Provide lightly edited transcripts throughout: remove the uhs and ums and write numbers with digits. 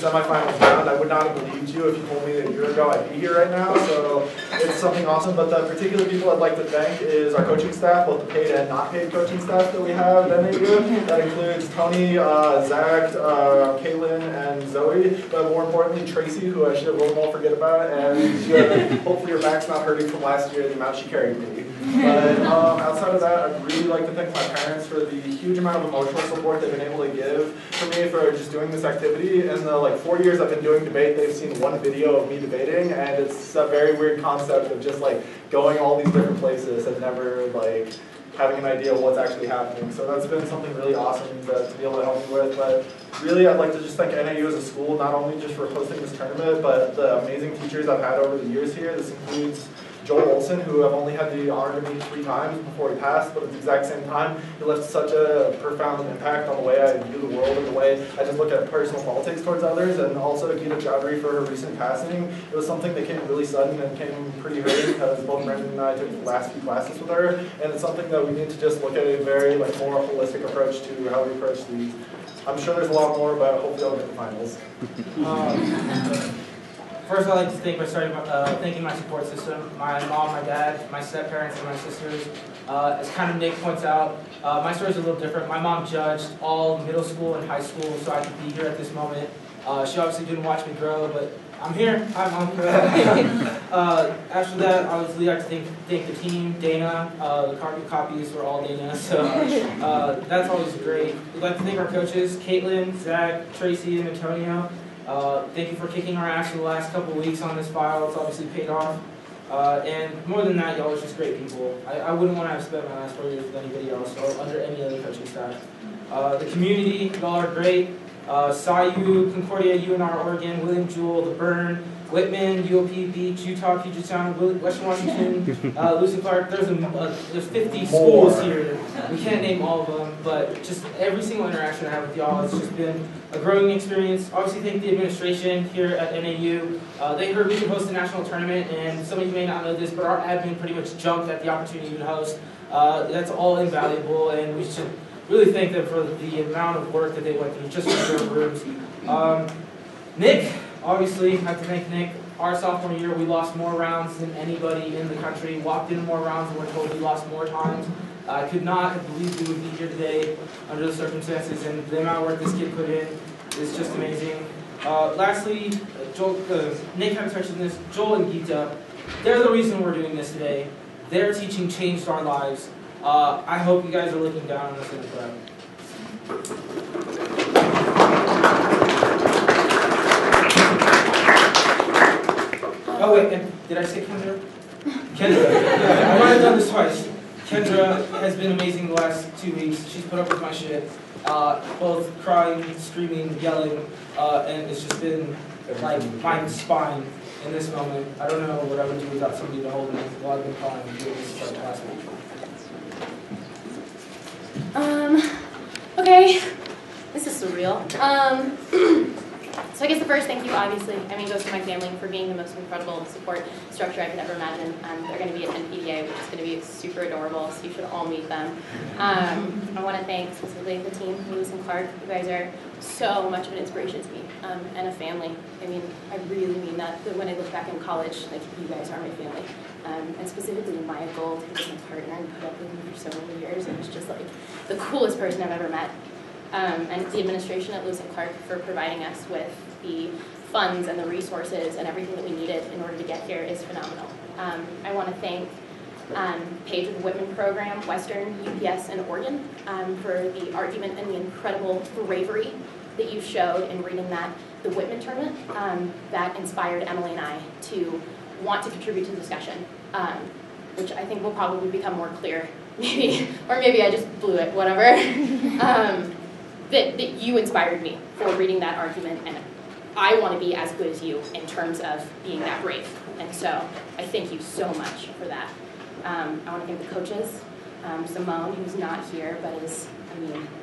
semifinals round. I would not have believed you if you told me a year ago I'd be here right now, so it's something awesome. But the particular people I'd like to thank is our coaching staff, both the paid and not paid coaching staff that we have at NAU. That includes Tony, Zach, Caitlin, and Zoe, but more importantly Tracy, who I should will won't forget about, and hopefully your back's not hurting from last year, the amount she carried me. But outside of that, I'd really like to thank my parents for the huge amount of emotional support they've been able to give for me for just doing this activity. In the 4 years I've been doing debate, they've seen one video of me debating, and it's a very weird concept of just going all these different places and never having an idea of what's actually happening. So that's been something really awesome to be able to help me with. But really, I'd like to just thank NAU as a school, not only just for hosting this tournament, but the amazing teachers I've had over the years here. This includes Joel Olson, who I've only had the honor to meet 3 times before he passed, but at the exact same time, he left such a profound impact on the way I view the world and the way I just look at personal politics towards others. And also Gita Chowdhury for her recent passing. It was something that came really sudden and came pretty early because both Brandon and I took the last few classes with her, and it's something that we need to just look at a very more holistic approach to how we approach these. I'm sure there's a lot more, but hopefully I'll get the finals. First, I'd like to start by thanking my support system, my mom, my dad, my step-parents, and my sisters. As kind of Nick points out, my story is a little different. My mom judged all middle school and high school, so I could be here at this moment. She obviously didn't watch me grow, but I'm here. Hi, Mom. After that, I would really like to thank the team, Dana. The copies were all Dana, so that's always great. We'd like to thank our coaches, Caitlin, Zach, Tracy, and Antonio. Thank you for kicking our ass for the last couple of weeks on this file. It's obviously paid off. And more than that, y'all are just great people. I wouldn't want to have spent my last 4 years with anybody else or under any other coaching staff. The community, y'all are great. SAU, Concordia, UNR, Oregon, William Jewell, The Burn, Whitman, UOP, Beach, Utah, Puget Sound, Western Washington, Lewis and Clark. There's 50 schools here. We can't name all of them, but just every single interaction I have with y'all has just been a growing experience. Obviously, thank the administration here at NAU. They heard we could host a national tournament, and some of you may not know this, but our admin pretty much jumped at the opportunity to host. That's all invaluable, and we should really thank them for the amount of work that they went through just for their rooms. Nick, obviously, I have to thank Nick. Our sophomore year, we lost more rounds than anybody in the country. Walked in more rounds and we're told we lost more times. I could not have believed we would be here today under the circumstances, and the amount of work this kid put in is just amazing. Lastly, Nick kind of touched on this. Joel and Gita, they're the reason we're doing this today. Their teaching changed our lives. I hope you guys are looking down on us in the crowd. Oh wait, and did I say Kendra? Kendra. Yeah, I might have done this twice. Kendra has been amazing the last 2 weeks. She's put up with my shit, both crying, screaming, yelling, and it's just been like my spine in this moment. I don't know what I would do without somebody to hold me while I've been crying doing this like last week. Okay, this is surreal. So I guess the first thank you, obviously, goes to my family for being the most incredible support structure I could ever imagine. They're going to be at NPTE, which is going to be super adorable, so you should all meet them. I want to thank specifically the team, Lewis and Clark. You guys are so much of an inspiration to me, and a family. I really mean that when I look back in college, you guys are my family. And specifically Maya Gold, who was my partner and put up with me for so many years, and was just the coolest person I've ever met. And the administration at Lewis and Clark for providing us with the funds and the resources and everything that we needed in order to get here is phenomenal. I want to thank Paige of the Whitman program, Western, UPS, and Oregon for the argument and the incredible bravery that you showed in reading the Whitman tournament that inspired Emily and I to want to contribute to the discussion, which I think will probably become more clear, maybe, or maybe I just blew it, whatever. That you inspired me for reading that argument, and I want to be as good as you in terms of being that brave. And so I thank you so much for that. I want to thank the coaches, Simone, who's not here, but is,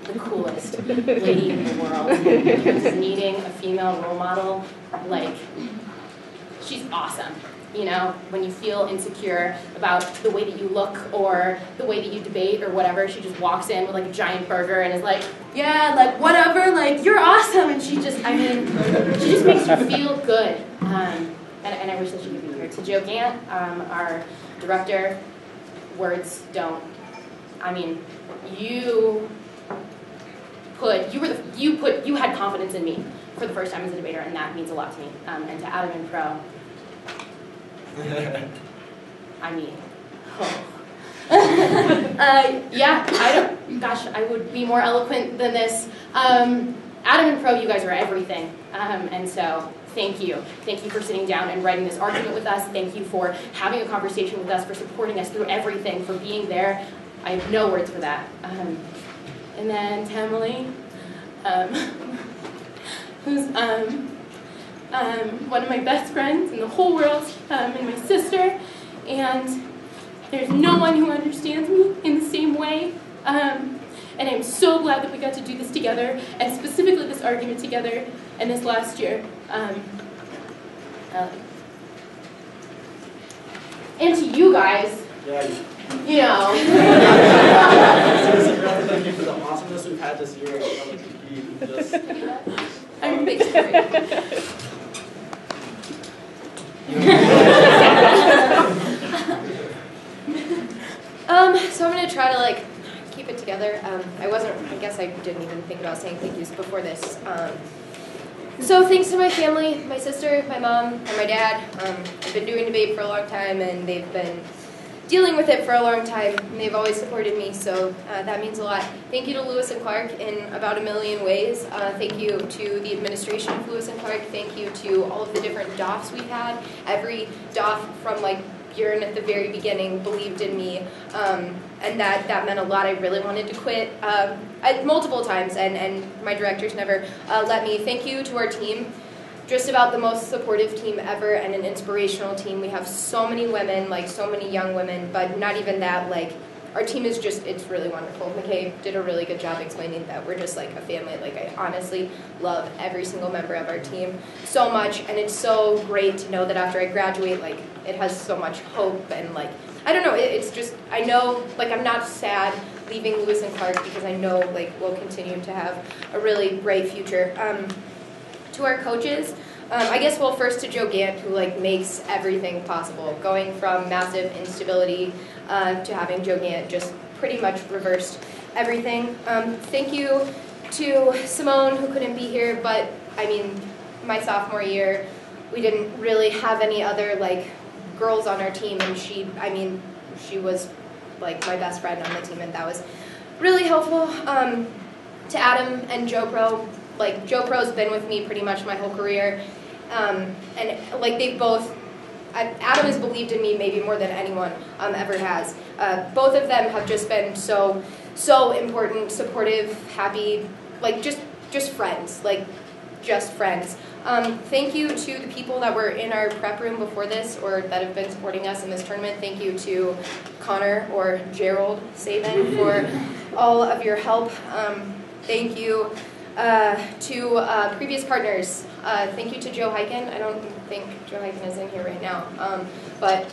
the coolest lady in the world. Who's needing a female role model. She's awesome. You know, when you feel insecure about the way that you look or the way that you debate or whatever, she just walks in with like a giant burger and is like, yeah, like whatever, like you're awesome. And she just, I mean, she just makes you feel good. And I wish that she could be here. To Joe Gant, our director, words don't, I mean, you had confidence in me for the first time as a debater, and that means a lot to me. And to Adam and Pro, I mean, yeah, I would be more eloquent than this. Adam and Pro, you guys are everything, and so thank you. Thank you for sitting down and writing this argument with us. Thank you for having a conversation with us, for supporting us through everything, for being there. I have no words for that. And then to Emily, who's one of my best friends in the whole world, and my sister, and there's no one who understands me in the same way, and I'm so glad that we got to do this together, and specifically this argument together, and this last year. And to you guys, you know. Thank you for the awesomeness we've had this year. I'm big sorry. So I'm going to try to like keep it together. I guess I didn't even think about saying thank yous before this. So thanks to my family, my sister, my mom, and my dad. I've been doing debate for a long time, and they've been dealing with it for a long time, and they've always supported me, so that means a lot. Thank you to Lewis and Clark in about a million ways. Thank you to the administration of Lewis and Clark. Thank you to all of the different DOFs we've had. Every DOF from like Bjorn at the very beginning believed in me, and that meant a lot. I really wanted to quit multiple times, and my directors never let me. Thank you to our team. Just about the most supportive team ever and an inspirational team. We have so many women, like so many young women, but not even that, like our team is just, it's really wonderful. McKay did a really good job explaining that we're just like a family. Like I honestly love every single member of our team so much, and it's so great to know that after I graduate, like it has so much hope, and like, I don't know, it's just, I know, like I'm not sad leaving Lewis and Clark because I know like we'll continue to have a really bright future. To our coaches, I guess, well, first to Joe Gant, who like makes everything possible. Going from massive instability to having Joe Gant just pretty much reversed everything. Thank you to Simone, who couldn't be here, but I mean, my sophomore year, we didn't really have any other like girls on our team, and she was like my best friend on the team, and that was really helpful. To Adam and Joe Pro. Like, Joe Pro's been with me pretty much my whole career, and like they've both, Adam has believed in me maybe more than anyone ever has. Both of them have just been so important, supportive, happy, like just friends, like just friends. Thank you to the people that were in our prep room before this or that have been supporting us in this tournament. Thank you to Connor or Gerald Saban for all of your help. Thank you to previous partners. Thank you to Joe Hyken. I don't think Joe Hyken is in here right now, but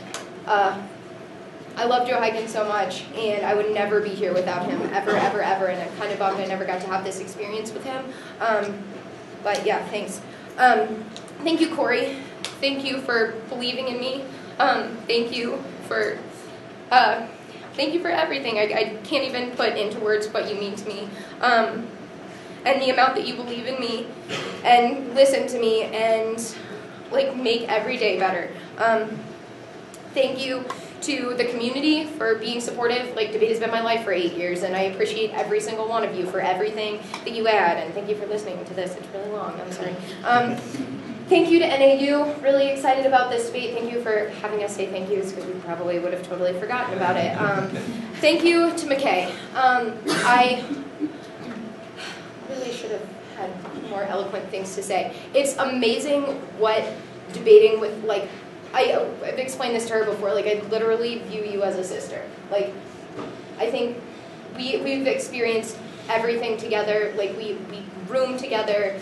I love Joe Hyken so much, and I would never be here without him, ever, ever, ever, and I'm kind of bummed I never got to have this experience with him, but yeah, thanks. Thank you, Corey. Thank you for believing in me. Thank you for everything. I can't even put into words what you mean to me. And the amount that you believe in me and listen to me and like make every day better. Thank you to the community for being supportive. Like, debate has been my life for 8 years, and I appreciate every single one of you for everything that you add, and thank you for listening to this. It's really long, I'm sorry. Thank you to NAU, really excited about this debate. Thank you for having us say thank yous, because we probably would have totally forgotten about it. Thank you to McKay. I really should have had more eloquent things to say. It's amazing what debating with, like, I've explained this to her before, like, I literally view you as a sister. Like, I think we've experienced everything together, like, we room together,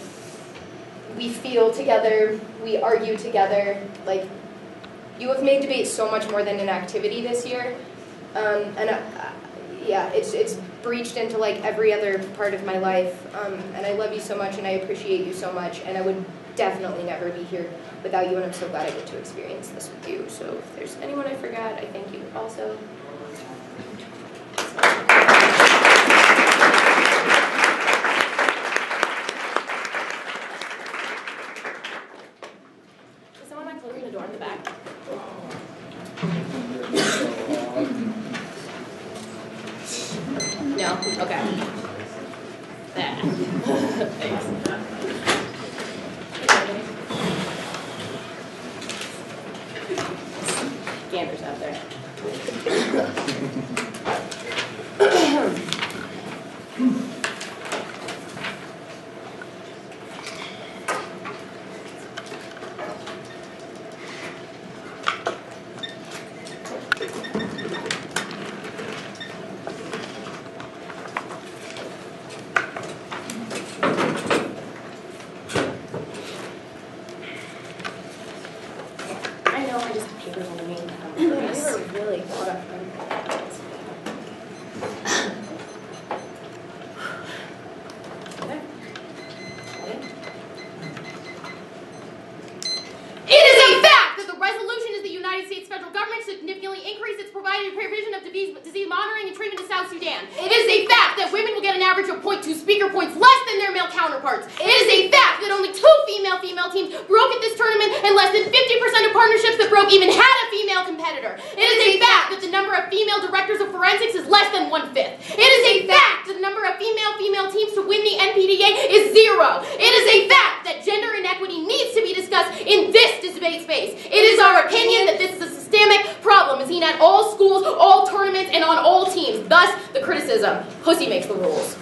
we feel together, we argue together, like, You have made debate so much more than an activity this year. Yeah, it's breached into like every other part of my life. And I love you so much and I appreciate you so much. And I would definitely never be here without you, and I'm so glad I get to experience this with you. So if there's anyone I forgot, I thank you also. Is someone mind closing the door in the back? No? Okay. There. Thanks. Ganders out there. I know I just have papers on me. You were really caught up. It is a fact that the resolution is the United States federal government significantly increase its provided provision of disease monitoring and treatment to South Sudan. It is a fact that women will get an average of 0.2 speaker points less than their male counterparts. It is a fact that only 2 female teams broke at this tournament and less than 50% of partnerships that broke even had a female competitor. It is a fact that the number of female directors of forensics is less than 1/5. It is a fact that the number of female teams to win the NPTE is 0. It is a fact that gender inequity needs to be discussed in this debate space. It is our opinion that this is a systemic problem seen at all schools, all tournaments, and on all teams. Thus, the criticism. Pussy makes the rules.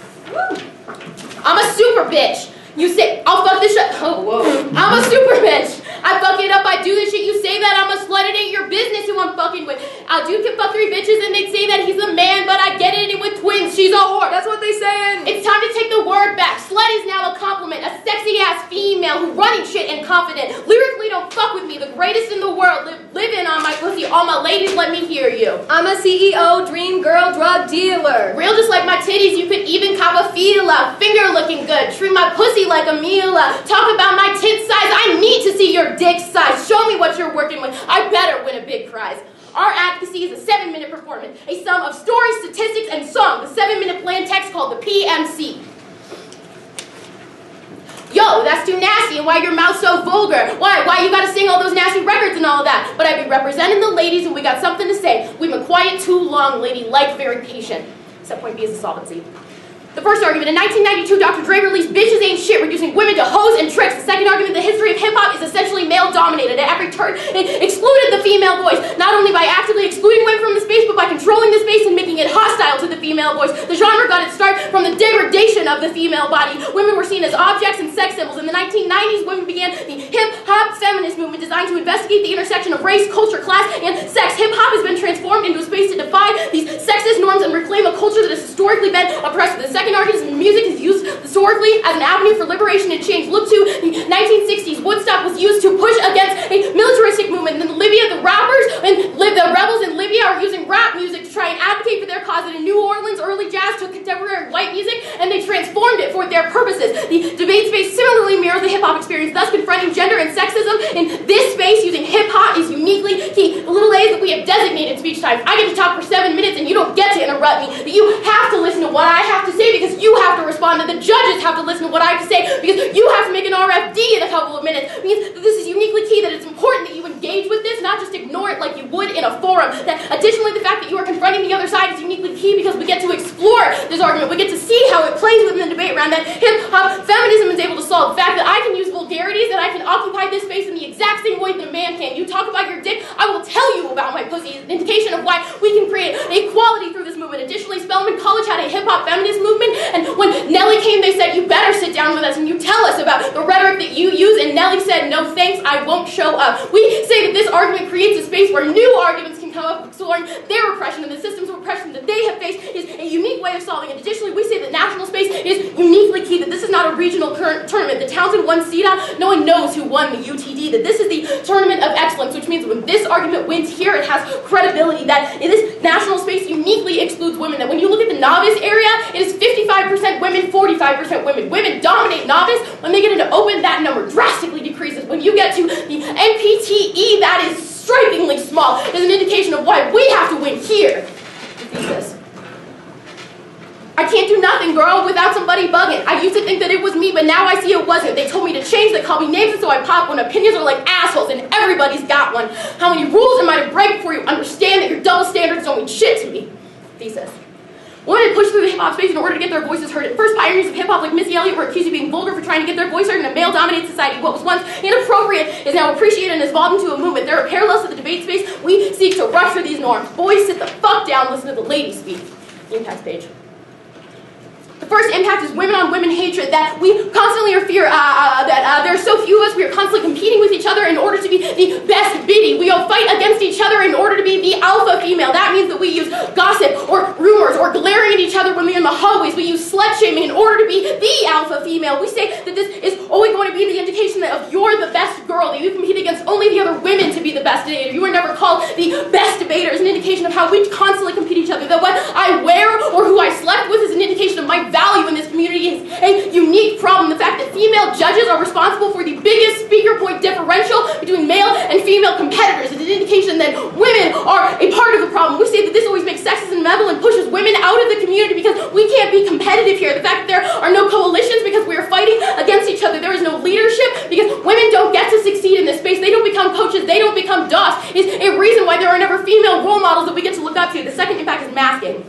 I'm a super bitch. You say, I'll fuck this shit. Oh, whoa. I'm a super bitch. I fuck it up. I do this shit. You say that I'm a slut. It ain't your business who I'm fucking with. A dude can fuck 3 bitches and they'd say that he's a man, but I get it. And with twins, she's a whore. That's what they saying. It's time to take the word back. Slut is now a compliment. A sexy ass female who running shit and confident. Lyrically, don't fuck with me. The greatest in the world. Living on my pussy. All my ladies, let me hear you. I'm a CEO, dream girl, drug dealer. Real just like my titties, you could even cop a fila. Finger looking good. Treat my pussy like a meal. Talk about my tit size. I need to see your dick size. Show me what you're working with. I better win a big prize. Our advocacy is a 7-minute performance, a sum of stories, statistics, and song. The 7-minute plan text called the PMC. Yo, that's too nasty, and why your mouth so vulgar? Why you gotta sing all those nasty records and all of that? But I've been representing the ladies, and we got something to say. We've been quiet too long, lady-like, very patient. Except point B is a solvency. The first argument, in 1992, Dr. Dre released Bitches Ain't Shit, reducing women to hoes and tricks. The second argument, the history of hip-hop is essentially male-dominated. At every turn, it excluded the female voice, not only by actively excluding women from the space, but by controlling the space and making it hostile to the female voice. The genre got its start from the degradation of the female body. Women were seen as objects and sex symbols. In the 1990s, women began the hip-hop feminist movement designed to investigate the intersection of race, culture, class, and sex. Hip-hop has been transformed into a space to defy these sexist norms and reclaim a culture that has historically been oppressive. The second argument is music is used historically as an avenue for liberation and change. Look to the 1960s. Woodstock was used to push against a militaristic movement. And in Libya, the rappers and the rebels in Libya are using rap music to try and advocate for their cause. And in New Orleans, early jazz took contemporary white music and they transformed it for their purposes. The debate space similarly mirrors the hip-hop experience, thus confronting gender and sexism in this space using hip-hop is uniquely key. The little A's that we have designated speech times. I get to talk for 7 minutes and you don't get to interrupt me. You have to listen to what I have to say because you have to respond, and the judges have to listen to what I have to say because you have to make an RFD in a couple of minutes. Because this is uniquely key that it's important that you engage with this, not just ignore it like you would in a forum. That additionally, the fact that you are confronting the other side is uniquely key because we get to explore this argument. We get to see how it plays within the debate round that hip-hop feminism is able to solve. The fact that I can use vulgarities, that I can occupy this space in the exact same way that a man can. You talk about your dick, I will tell you about my pussy. It's an indication of why we can create equality through this movement. Additionally, Spelman College had a hip-hop feminist movement, and when Nelly came, they said, you better sit down with us and you tell us about the rhetoric that you use, and Nelly said, no thanks, I won't show up. We say that this argument creates a space where new arguments can come up, exploring their repression and the systems of oppression that they have faced is a unique way of solving it. Additionally, we say that national space is uniquely key, that this is not a regional tournament. The Townsend won CETA, no one knows who won the UTD, that this is the tournament of excellence, which means means when this argument wins here, it has credibility that in this national space uniquely excludes women. That when you look at the novice area, it is 55% women, 45% women. Women dominate novice. When they get into open, that number drastically decreases. When you get to the NPTE, that is strikingly small. It's an indication of why we have to win here. Thesis. I can't do nothing, girl, without somebody bugging. I used to think that it was me, but now I see it wasn't. They told me to change, they called me names, and so I pop when opinions are like assholes, and everybody's got one. How many rules am I to break before you understand that your double standards don't mean shit to me? Thesis. Women push through the hip-hop space in order to get their voices heard. At first, pioneers of hip-hop like Missy Elliott were accused of being vulgar for trying to get their voice heard in a male-dominated society. What was once inappropriate is now appreciated and has evolved into a movement. There are parallels to the debate space. We seek to rupture these norms. Boys, sit the fuck down, listen to the ladies speak. Impact page. The first impact is women-on-women hatred, that we constantly fear that there are so few of us, we are constantly competing with each other in order to be the best biddy. We all fight against each other in order to be the alpha female. That means that we use gossip or rumors or glaring at each other when we're in the hallways. We use slut-shaming in order to be the alpha female. We say that this is always going to be the indication of you're the best girl, that you compete against only the other women to be the best debater. You are never called the best debater. It's an indication of how we constantly compete each other. That what I wear or who I slept with is an indication of my value in this community. Is a unique problem. The fact that female judges are responsible for the biggest speaker point differential between male and female competitors is an indication that women are a part of the problem. We say that this always makes sexism malevolent and pushes women out of the community because we can't be competitive here. The fact that there are no coalitions because we are fighting against each other. There is no leadership because women don't get to succeed in this space. They don't become coaches. They don't become DOS. Is a reason why there are never female role models that we get to look up to. The second impact is masking.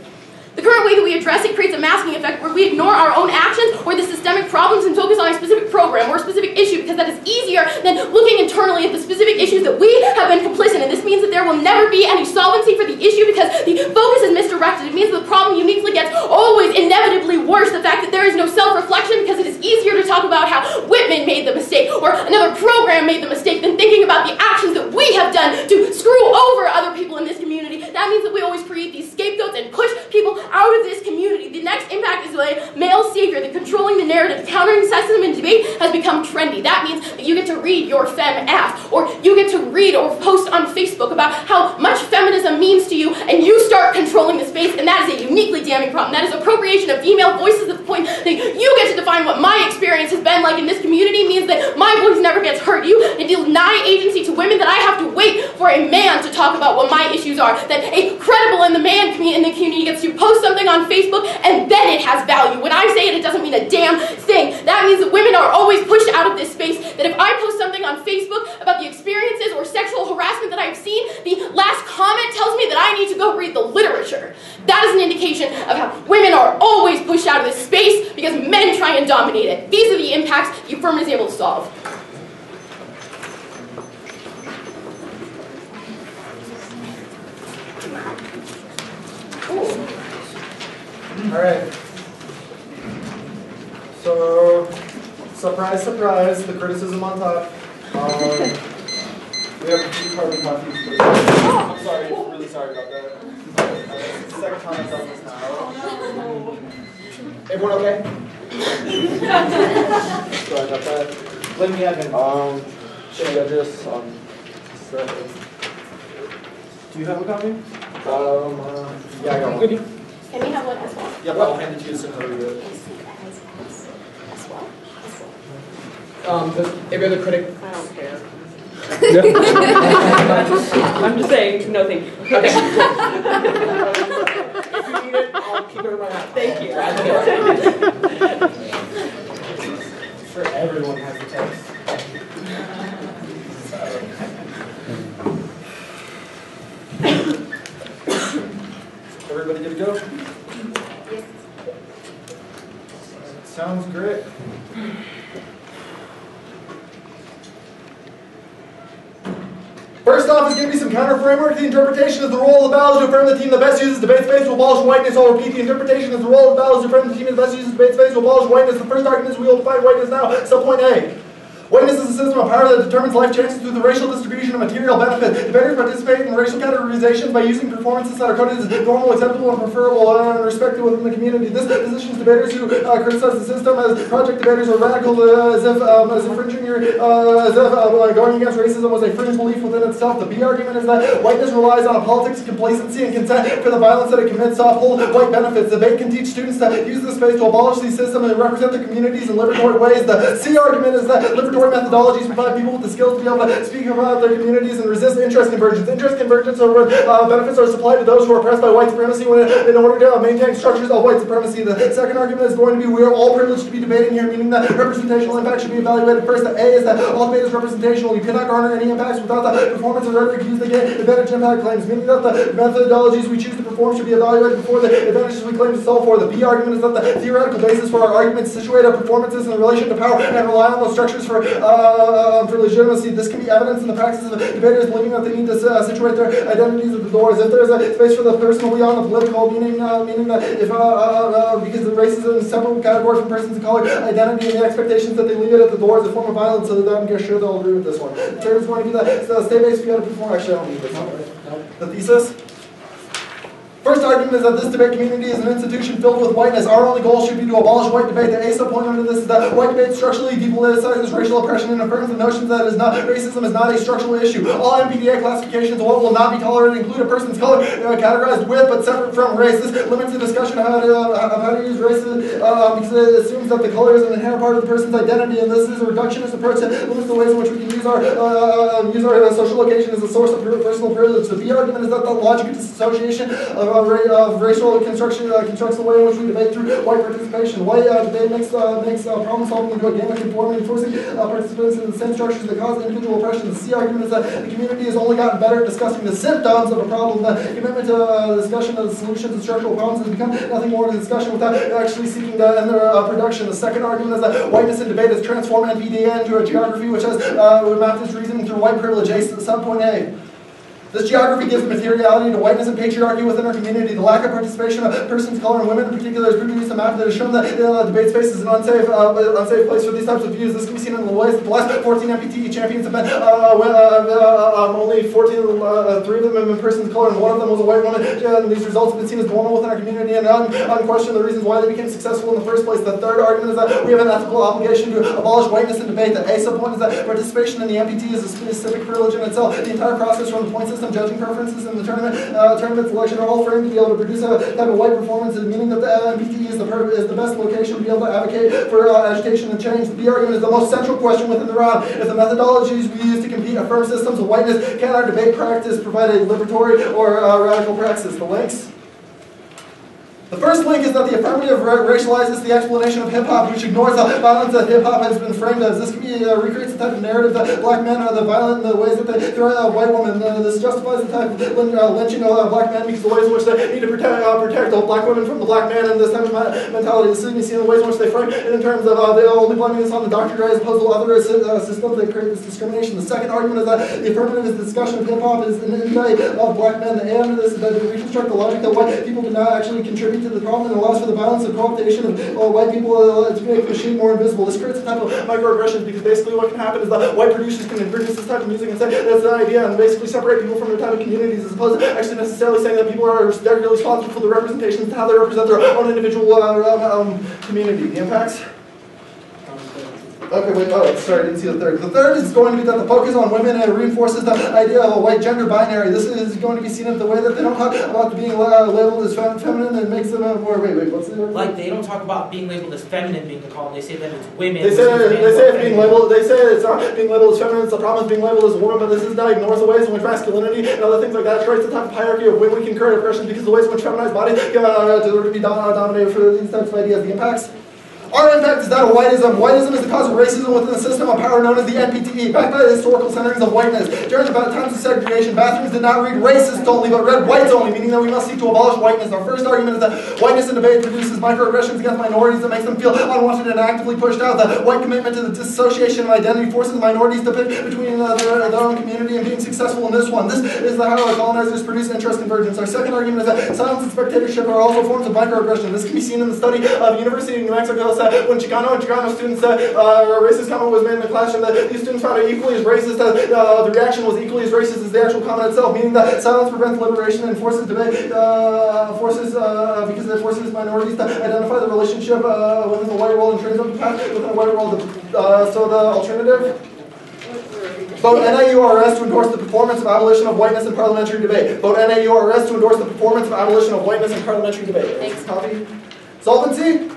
The current way that we address it creates a masking effect where we ignore our own actions or the systemic problems and focus on a specific program or a specific issue because that is easier than looking internally at the specific issues that we have been complicit in. This means that there will never be any solvency for the issue because the focus is misdirected. It means the problem uniquely gets always inevitably worse. The fact that there is no self-reflection because it is easier to talk about how Whitman made the mistake or another program made the mistake than thinking about the actions that we have done to screw over other people in this community. That means that we always create these scapegoats and push people out of this community. The next impact is a male savior, that controlling the narrative, countering sexism in debate has become trendy. That means that you get to read your fem ass, or you get to read or post on Facebook about how much feminism means to you, and you start controlling the space, and that is a uniquely damning problem. That is appropriation of female voices at the point that you get to define what my experience has been like in this community means that my voice never gets heard. You deny agency to women, that I have to wait for a man to talk about what my issues are, that a credible in the community gets to post something on Facebook and then it has value. When I say it, it doesn't mean a damn thing. That means that women are always pushed out of this space, that if I post something on Facebook about the experiences or sexual harassment that I've seen, the last comment tells me that I need to go read the literature. That is an indication of how women are always pushed out of this space because men try and dominate it. These are the impacts the Affirmative is able to solve. Alright. So, surprise, surprise, the criticism on top. We have a few carbon copies. I'm sorry, really sorry about that. Second time I've done this now. Oh, no. Everyone okay? Sorry about that. Let me have it. Should I just, do you have a copy? Yeah, I got one. Can we have one as well? Yep, I'll hand it to you as soon as I read it. As well? Does every other critic? I don't care. I'm just saying, no thank you. Okay. If you need it, I'll keep it in my hat. Thank you. I'm sure everyone has the text. Everybody good to go? Yes. Sounds great. First off is give me some counter framework. The interpretation is the role of the ballot to affirm the team that best uses debate space to abolish whiteness. I'll repeat. The interpretation is the role of the ballot to affirm the team that best uses debate space to abolish whiteness. The first argument is we will fight whiteness now. Subpoint A. Whiteness is a system of power that determines life chances through the racial distribution of material benefit. Debaters participate in racial categorization by using performances that are coded as normal, acceptable, and preferable and respected within the community. This positions debaters who criticize the system as project debaters or radical, as if going against racism was a fringe belief within itself. The B argument is that whiteness relies on a politics of complacency and consent for the violence that it commits to uphold white benefits. The debate can teach students to use this space to abolish these systems and represent their communities in liberatory ways. The C argument is that liberatory methodologies provide people with the skills to be able to speak about their communities and resist interest convergence. Interest convergence are where benefits are supplied to those who are oppressed by white supremacy in order to maintain structures of white supremacy. The second argument is going to be we are all privileged to be debating here, meaning that representational impact should be evaluated first. The A is that all debate is representational. You cannot garner any impacts without the performance of rhetoric used to gain advantage impact claims, meaning that the methodologies we choose to perform should be evaluated before the advantages we claim to solve for. The B argument is that the theoretical basis for our arguments situate our performances in relation to power and rely on those structures for legitimacy. This can be evidenced in the practice of debaters believing that they need to situate their identities at the doors. If there's a space for the personal beyond the political, meaning that if because the racism is a separate category from persons of color, identity and the expectations that they leave it at the door is a form of violence, so I'm sure they'll agree with this one. The third is going to be the state-based view to perform. Actually, I don't need this one. The thesis. First argument is that this debate community is an institution filled with whiteness. Our only goal should be to abolish white debate. The A sub-point under this is that white debate structurally depoliticizes racial oppression and affirms the notion that racism is not a structural issue. All NPTE classifications of what will not be tolerated include a person's color categorized with but separate from race. This limits the discussion of how to use racism because it assumes that the color is an inherent part of the person's identity, and this is a reductionist approach that limits the ways in which we can use our social location as a source of personal privilege. The B argument is that the logic of disassociation of racial construction constructs the way in which we debate through white participation. White debate makes problem solving into a game of conformity, forcing participants in the same structures that cause individual oppression. The C argument is that the community has only gotten better at discussing the symptoms of a problem. The commitment to discussion of the solutions and structural problems has become nothing more than a discussion without actually seeking to end their production. The second argument is that whiteness in debate has transformed NPTE into a geography which has mapped its reasoning through white privilege. Subpoint A. This geography gives materiality to whiteness and patriarchy within our community. The lack of participation of persons of color and women in particular has produced a map that has shown that debate space is an unsafe place for these types of views. This can be seen in the ways that the last 14 NPTE champions have been only 3 of them have been persons of color and one of them was a white woman. And these results have been seen as normal within our community and unquestioned the reasons why they became successful in the first place. The third argument is that we have an ethical obligation to abolish whiteness in debate. The A subpoint is that participation in the NPTE is a specific privilege in itself. The entire process from the point system, judging preferences, and the tournament selection are all framed to be able to produce a type of white performance, meaning that the NPTE is the best location to be able to advocate for agitation and change. The B argument is the most central question within the round. If the methodologies we use to compete affirm systems of whiteness, can our debate practice provide a liberatory or radical praxis? The links. The first link is that the affirmative racializes the explanation of hip-hop, which ignores the violence that hip-hop has been framed as. This can be recreates the type of narrative that black men are the violent in the ways that they throw out white women. This justifies the type of lynching of black men because the ways in which they need to protect black women from the black man and this type of mentality. This can be seen in the ways in which they frame it in terms of they only blaming this on the Dr. Dre as opposed to other systems. They create this discrimination. The second argument is that the affirmative is the discussion of hip-hop is an indict of black men. The A under this is that they reconstruct the logic that white people do not actually contribute to the problem and allows for the violence and co-optation of white people to make the machine more invisible. This creates a type of microaggressions because basically what can happen is that white producers can produce this type of music and say that's the idea and basically separate people from their type of communities as opposed to actually necessarily saying that people are directly responsible for the representations and how they represent their own individual community. The impacts? Okay, wait, sorry, I didn't see the third. The third is going to be that the focus on women and reinforces the idea of a white gender binary. This is going to be seen in the way that they don't talk about being labeled as feminine and makes them more, what's the other? Like, they don't talk about being labeled as feminine being called, they say that it's women. They say it's being labeled, they say it's not being labeled as feminine, it's the problem is being labeled as a woman, but this is not ignores the ways in which masculinity and other things like that creates a type of hierarchy of when we can create oppression because the ways in which feminized bodies to be dominated for these types of ideas. The impacts? Our impact is that of whiteism. Whiteism is the cause of racism within the system of power known as the NPTE, backed by the historical centerings of whiteness. During the times of segregation, bathrooms did not read racist only, but read whites only, meaning that we must seek to abolish whiteness. Our first argument is that whiteness in debate produces microaggressions against minorities that makes them feel unwanted and actively pushed out. The white commitment to the dissociation of identity forces minorities to pick between their own community and being successful in this one. This is how our colonizers produce interest convergence. Our second argument is that silence and spectatorship are also forms of microaggression. This can be seen in the study of University of New Mexico us when Chicano students racist comment was made in the classroom that these students found it equally as racist. The reaction was equally as racist as the actual comment itself, meaning that silence prevents liberation and forces debate, because it forces minorities to identify the relationship within the white world and trains them to pass within the white world. So the alternative? Vote NAURS to endorse the performance of abolition of whiteness in parliamentary debate. Vote NAURS to endorse the performance of abolition of whiteness in parliamentary debate. Thanks. Copy. Solvency?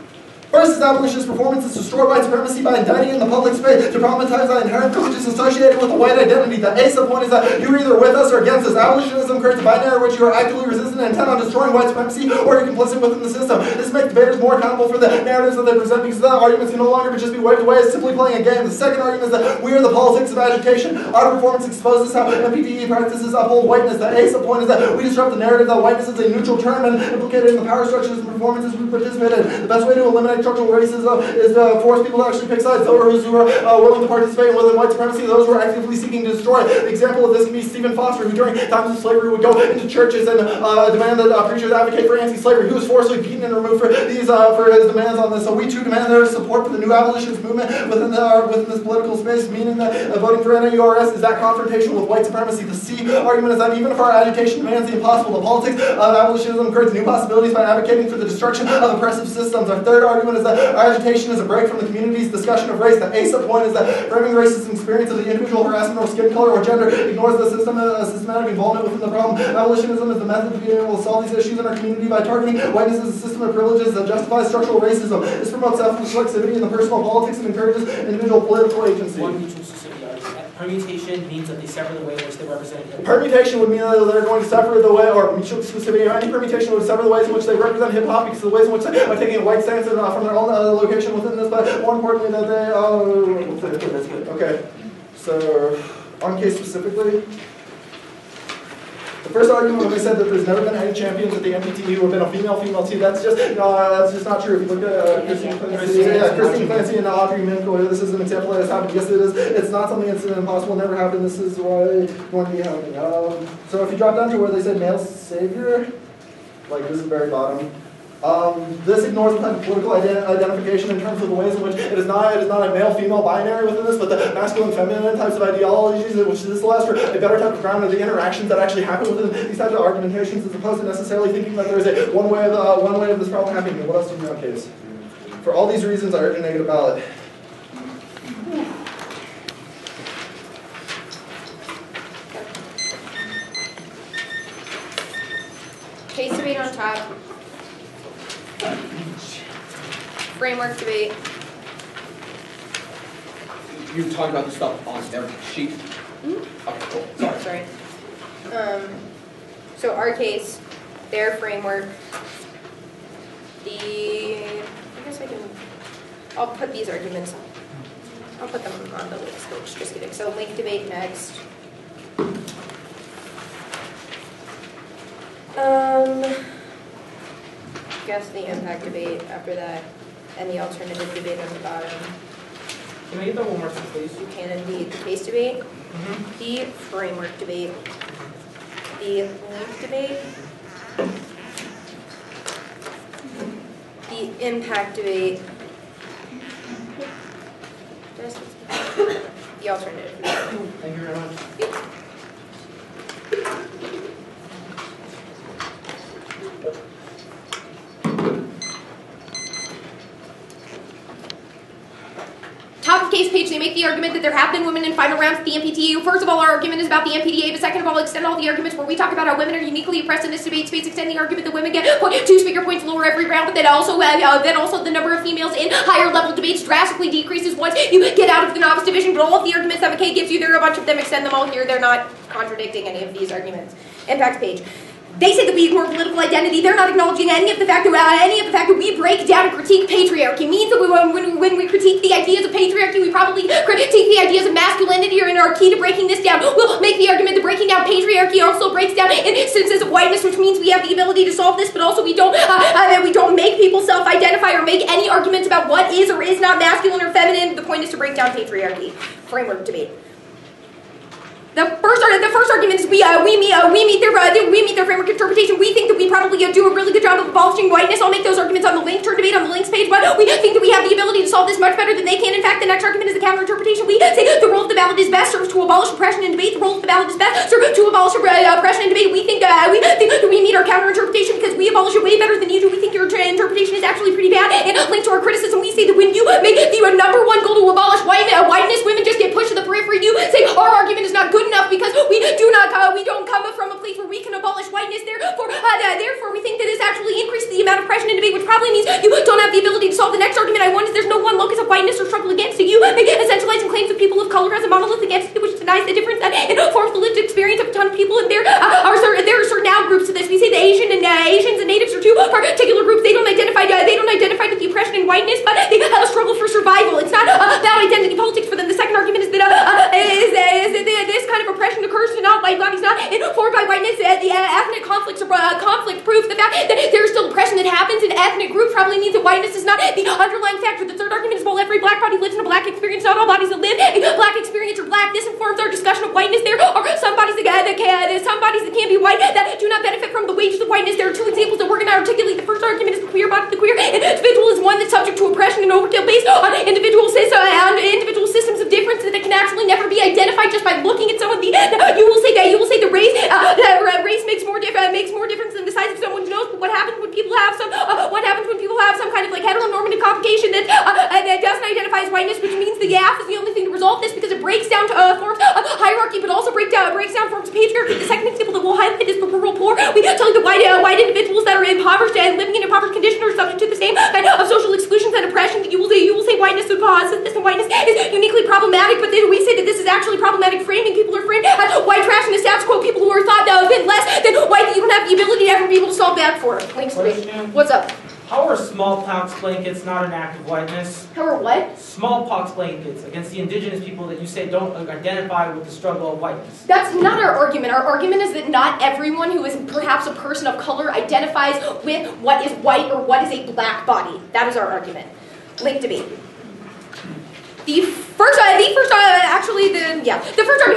First is abolitionist performance is to destroy white supremacy by indicting in the public space to problematize the inherent privileges associated with the white identity. The A subpoint is that you're either with us or against us. Abolitionism creates a binary in which you are actively resistant and intent on destroying white supremacy or you're complicit within the system. This makes debaters more accountable for the narratives that they present because the arguments can no longer just be waved away as simply playing a game. The second argument is that we are the politics of agitation. Our performance exposes how NPTE practices uphold whiteness. The A subpoint is that we disrupt the narrative that whiteness is a neutral term and implicated in the power structures and performances we participate in. The best way to eliminate structural racism is to force people to actually pick sides. Those who are willing to participate within white supremacy, those who are actively seeking to destroy. The example of this can be Stephen Foster, who during times of slavery would go into churches and demand that preachers advocate for anti-slavery. He was forcibly beaten and removed for his demands on this. So we too demand their support for the new abolitionist movement within this political space, meaning that voting for NAURS is that confrontation with white supremacy. The C argument is that even if our agitation demands the impossible, the politics of abolitionism creates new possibilities by advocating for the destruction of oppressive systems. Our third argument is that our agitation is a break from the community's discussion of race. The A subpoint is that framing racist experience of the individual harassment or skin color or gender ignores the systematic involvement within the problem. Abolitionism is the method to be able to solve these issues in our community by targeting whiteness as a system of privileges that justifies structural racism. This promotes self-reflexivity in the personal politics and encourages individual political agency. One mutual exclusivity argument. Permutation means that they sever the way in which they represent. Permutation would mean that they're going to sever the way, or mutual exclusivity, any permutation would sever the ways in which they represent hip-hop because the ways in which they are taking a white stance from their own location within this, but more importantly that they, okay, so on case specifically, the first argument when they said that there's never been any champions at the NPTE who have been a female team, that's just not true. If you look at Christine Clancy and Audrey Minko, this is an example that has happened. Yes, it is. It's not something that's impossible, never happened. This is why it's going to be happening. So if you drop down to where they said male savior, like this is the very bottom. This ignores the type of political identification in terms of the ways in which it is not a male-female binary within this, but the masculine-feminine types of ideologies, which this allows for a better type of ground of the interactions that actually happen within these types of argumentations, as opposed to necessarily thinking that there is a one way of this problem happening. What else do you know, case? For all these reasons, I urge a negative ballot. Case debate on top. Framework debate. You talked about the stuff on their sheet. Mm-hmm. Okay, cool. Sorry. So our case, their framework, I'll put these arguments, I'll put them on the list, just kidding. So link debate next. Guess the impact debate after that, and the alternative debate on the bottom. Can I get that one more time, please? You can indeed. The case debate, the framework debate, the link debate, the impact debate, the alternative debate. Thank you very much. Yep. Top of case page, they make the argument that there have been women in final rounds at the NPTE. First of all, our argument is about the NPTE, but second of all, extend all the arguments where we talk about how women are uniquely oppressed in this debate space. Extend the argument that women get 2 speaker points lower every round, but then also the number of females in higher level debates drastically decreases once you get out of the novice division. But all of the arguments that McKay gives you, there are a bunch of them. Extend them all here. They're not contradicting any of these arguments. Impact page. They say that we ignore political identity. They're not acknowledging any of the fact that we break down and critique patriarchy. Means that when we critique the ideas of patriarchy, we probably critique the ideas of masculinity, or in our key to breaking this down, we'll make the argument that breaking down patriarchy also breaks down instances of whiteness, which means we have the ability to solve this, but also we don't make people self-identify or make any arguments about what is or is not masculine or feminine. The point is to break down patriarchy. Framework debate. The first argument is we meet their framework interpretation. We think that we probably do a really good job of abolishing whiteness. I'll make those arguments on the link turn debate on the links page, but we think that we have the ability to solve this much better than they can. In fact, the next argument is the counter interpretation. We say the role of the ballot is best serves to abolish oppression and debate. The role of the ballot is best serves to abolish oppression and debate. We think that we meet our counter interpretation because we abolish it way better than you do. We think your interpretation is actually pretty bad. And linked to our criticism, we say that when you make the number one goal to abolish whiteness, women just get pushed to the periphery. You say our argument is not good enough because we don't come from a place where we can abolish whiteness. Therefore, we think that this actually increases the amount of oppression and debate, which probably means you don't have the ability to solve the next argument I want is there's no one locus of whiteness or struggle against it. You make essentializing claims of people of color as a monolith against it, which denies the difference that informs the lived experience of a ton of people. And there are certain out groups to this. We say the Asians and natives are two particular groups. They don't identify with the oppression and whiteness, but they have a struggle for survival. It's not about identity politics for them. The second argument is that this kind of oppression occurs to not white bodies, not informed by whiteness. The ethnic conflict proves the fact that there's still oppression that happens in ethnic groups probably means that whiteness is not the underlying factor. The third argument is while every black body lives in a black experience, not all bodies that live a black experience are black. This informs our discussion of whiteness. There are some bodies that can be white that do not benefit from the wages of whiteness. There are two examples that we're going to articulate. The first argument is the queer body. The queer individual is one that's subject to oppression and overkill based on individual systems of difference that can actually never be identified just by looking at someone. You will say the race makes more difference than the size of someone's nose. But what happens when people have some kind of like heteronormative complication that doesn't identify as whiteness, which means the YAF is the only thing to resolve this because it breaks down to forms of hierarchy, but also breaks down forms of patriarchy. The second example that we'll highlight is the rural poor. We tell you that white individuals that are impoverished and living in impoverished conditions are subject to the same kind of social exclusions and oppression. You will say whiteness would cause this, and whiteness is uniquely problematic, but then we say that this is actually problematic framing. People are framed as white trash in the status quo. People who are thought a bit less than white that you don't have the ability to ever be able to solve that for. Thanks, what's up? How are smallpox blankets not an act of whiteness? How are what? Smallpox blankets against the indigenous people that you say don't identify with the struggle of whiteness. That's not our argument. Our argument is that not everyone who is perhaps a person of color identifies with what is white or what is a black body. That is our argument. Link to me. The first argument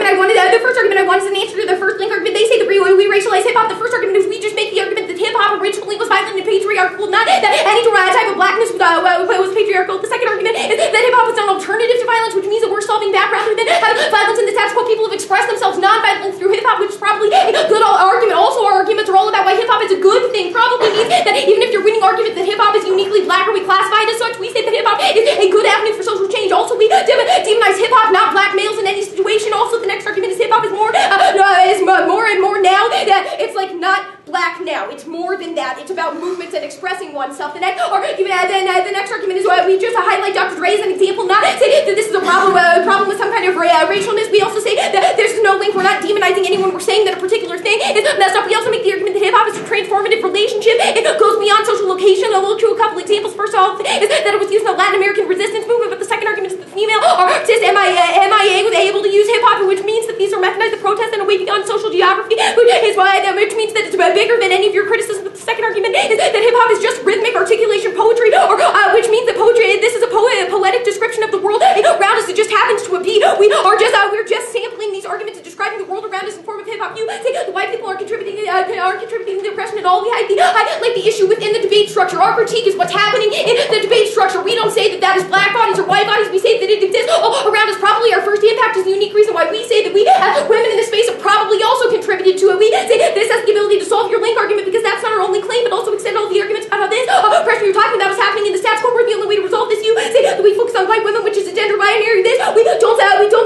I wanted is an answer to the first link argument. They say that we racialize hip hop. The first argument is we just make the argument that hip hop originally was violent and patriarchal, not that any type of blackness was patriarchal. The second argument is that hip hop is an alternative to violence, which means that we're solving that rather than having violence in the status quo. People have expressed themselves non-violently through hip hop, which is probably a good argument. Also, our arguments are all about why hip hop is a good thing. Probably means that even if you're winning argument that hip hop is uniquely black or we classify it as such, we say that hip hop is a good avenue for social change. Also, we demonize hip hop, not black males in any situation. Also, the next argument is hip hop is more and more now that it's like not black now. It's more than that. It's about movements and expressing oneself. The next argument is why we just highlight Dr. Dre as an example, not say that this is a problem with some kind of racialness. We also say that there's no link. We're not demonizing anyone. We're saying that a particular thing is messed up. We also make the argument that hip hop is a transformative relationship. It goes beyond social location. I'll look to a couple examples. First of all, is that it was used in the Latin American resistance movement. But the second argument is that the female artist MIA was able to use hip hop, which means that these are mechanized protests in a way beyond social geography, which means that it's bigger than any of your criticism. But the second argument is that hip hop is just rhythmic articulation poetry, which means that poetry. This is a poetic description of the world around us. It just happens to be. We're just sampling these arguments and describing the world around us in form of hip hop. You say the white people aren't contributing to the oppression at all. We highlight the issue within the debate structure. Our critique is what's happening in the debate structure. We don't say that is black bodies or white bodies. We say that it exists around us. Probably our first impact is the unique reason why we say that we as women in this space have probably also contributed to it. We say this has the ability to solve your link argument because that's not our only claim, but also extend all the arguments about how this oppression you're talking about is happening in the status quo. We're the only way to resolve this. You say that we focus on white women, which is a gender binary. This we don't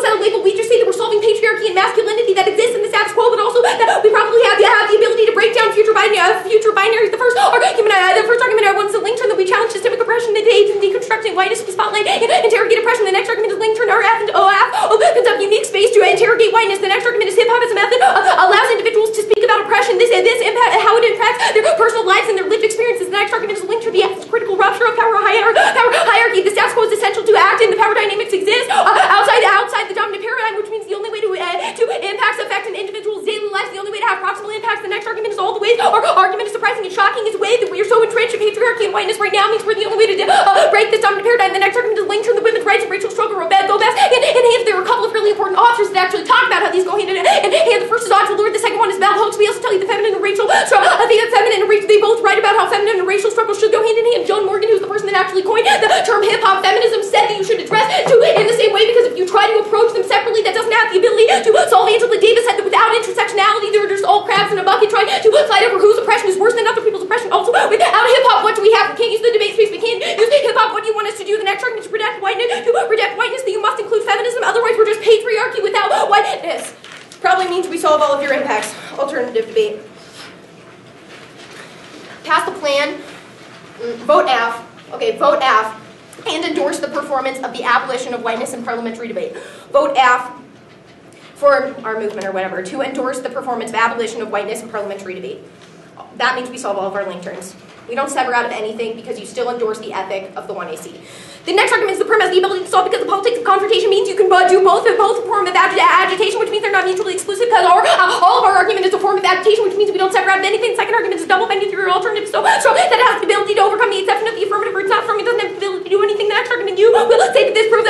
set a label. We just say that we're solving patriarchy and masculinity that exists in the status quo, but also that we probably have the ability to break down future binaries. The first argument I want is a link turn that we challenge systemic oppression that aids in deconstructing whiteness with spotlight and interrogate oppression. The next argument is link turn RF and OF opens up unique space to interrogate whiteness. The next argument is hip hop as a method allows individuals to speak about oppression. This impact how it impacts their personal lives and their lived experiences. The next argument is a link to the critical rupture of power hierarchy. The status quo is essential to act, and the power dynamics exist outside the dominant paradigm, which means the only way to impacts affect an individual's daily life. The only way to to have proximal impacts. The next argument is all the ways our argument is surprising and shocking. It's a way that we are so entrenched in patriarchy and whiteness right now means we're the only way to break this dominant paradigm. The next argument is linked to the women's rights and racial struggle of Go Best. And there are a couple of really important authors that actually talk about how these go hand in hand. And the first is Audre Lorde, the second one is Val Hooks. We also tell you the feminine and racial struggle. They both write about how feminine and racial struggle should go hand in hand. Joan Morgan, who's the person that actually coined the term hip-hop feminism, said that you should address two in the same way, because if you try to approach them separately, that doesn't have the ability to solve. Angela Davis said that without intersectionality, they're just all crabs in a bucket trying to fight over whose oppression is worse than other people's oppression. Also, without hip-hop, what do we have? We can't use the debate space. We can't use hip-hop. What do you want us to do? The next argument is to protect whiteness. To protect whiteness, that you must include feminism. Otherwise, we're just patriarchy without whiteness. Probably means we solve all of your impacts. Alternative debate. Pass the plan. Vote AF. Okay, vote AF. And endorse the performance of the abolition of whiteness in parliamentary debate. Vote AF for our movement or whatever, to endorse the performance of abolition of whiteness in parliamentary debate. That means we solve all of our link turns. We don't sever out of anything because you still endorse the ethic of the 1AC. The next argument is the perm has the ability to solve because the politics of confrontation means you can do both form of agitation, which means they're not mutually exclusive, because all of our argument is a form of agitation, which means we don't sever out of anything. The second argument is a double bending through your alternative, so that it has the ability to overcome the exception of the affirmative, or it's not affirmative, it doesn't have the ability to do anything. The next argument, you will say that this proves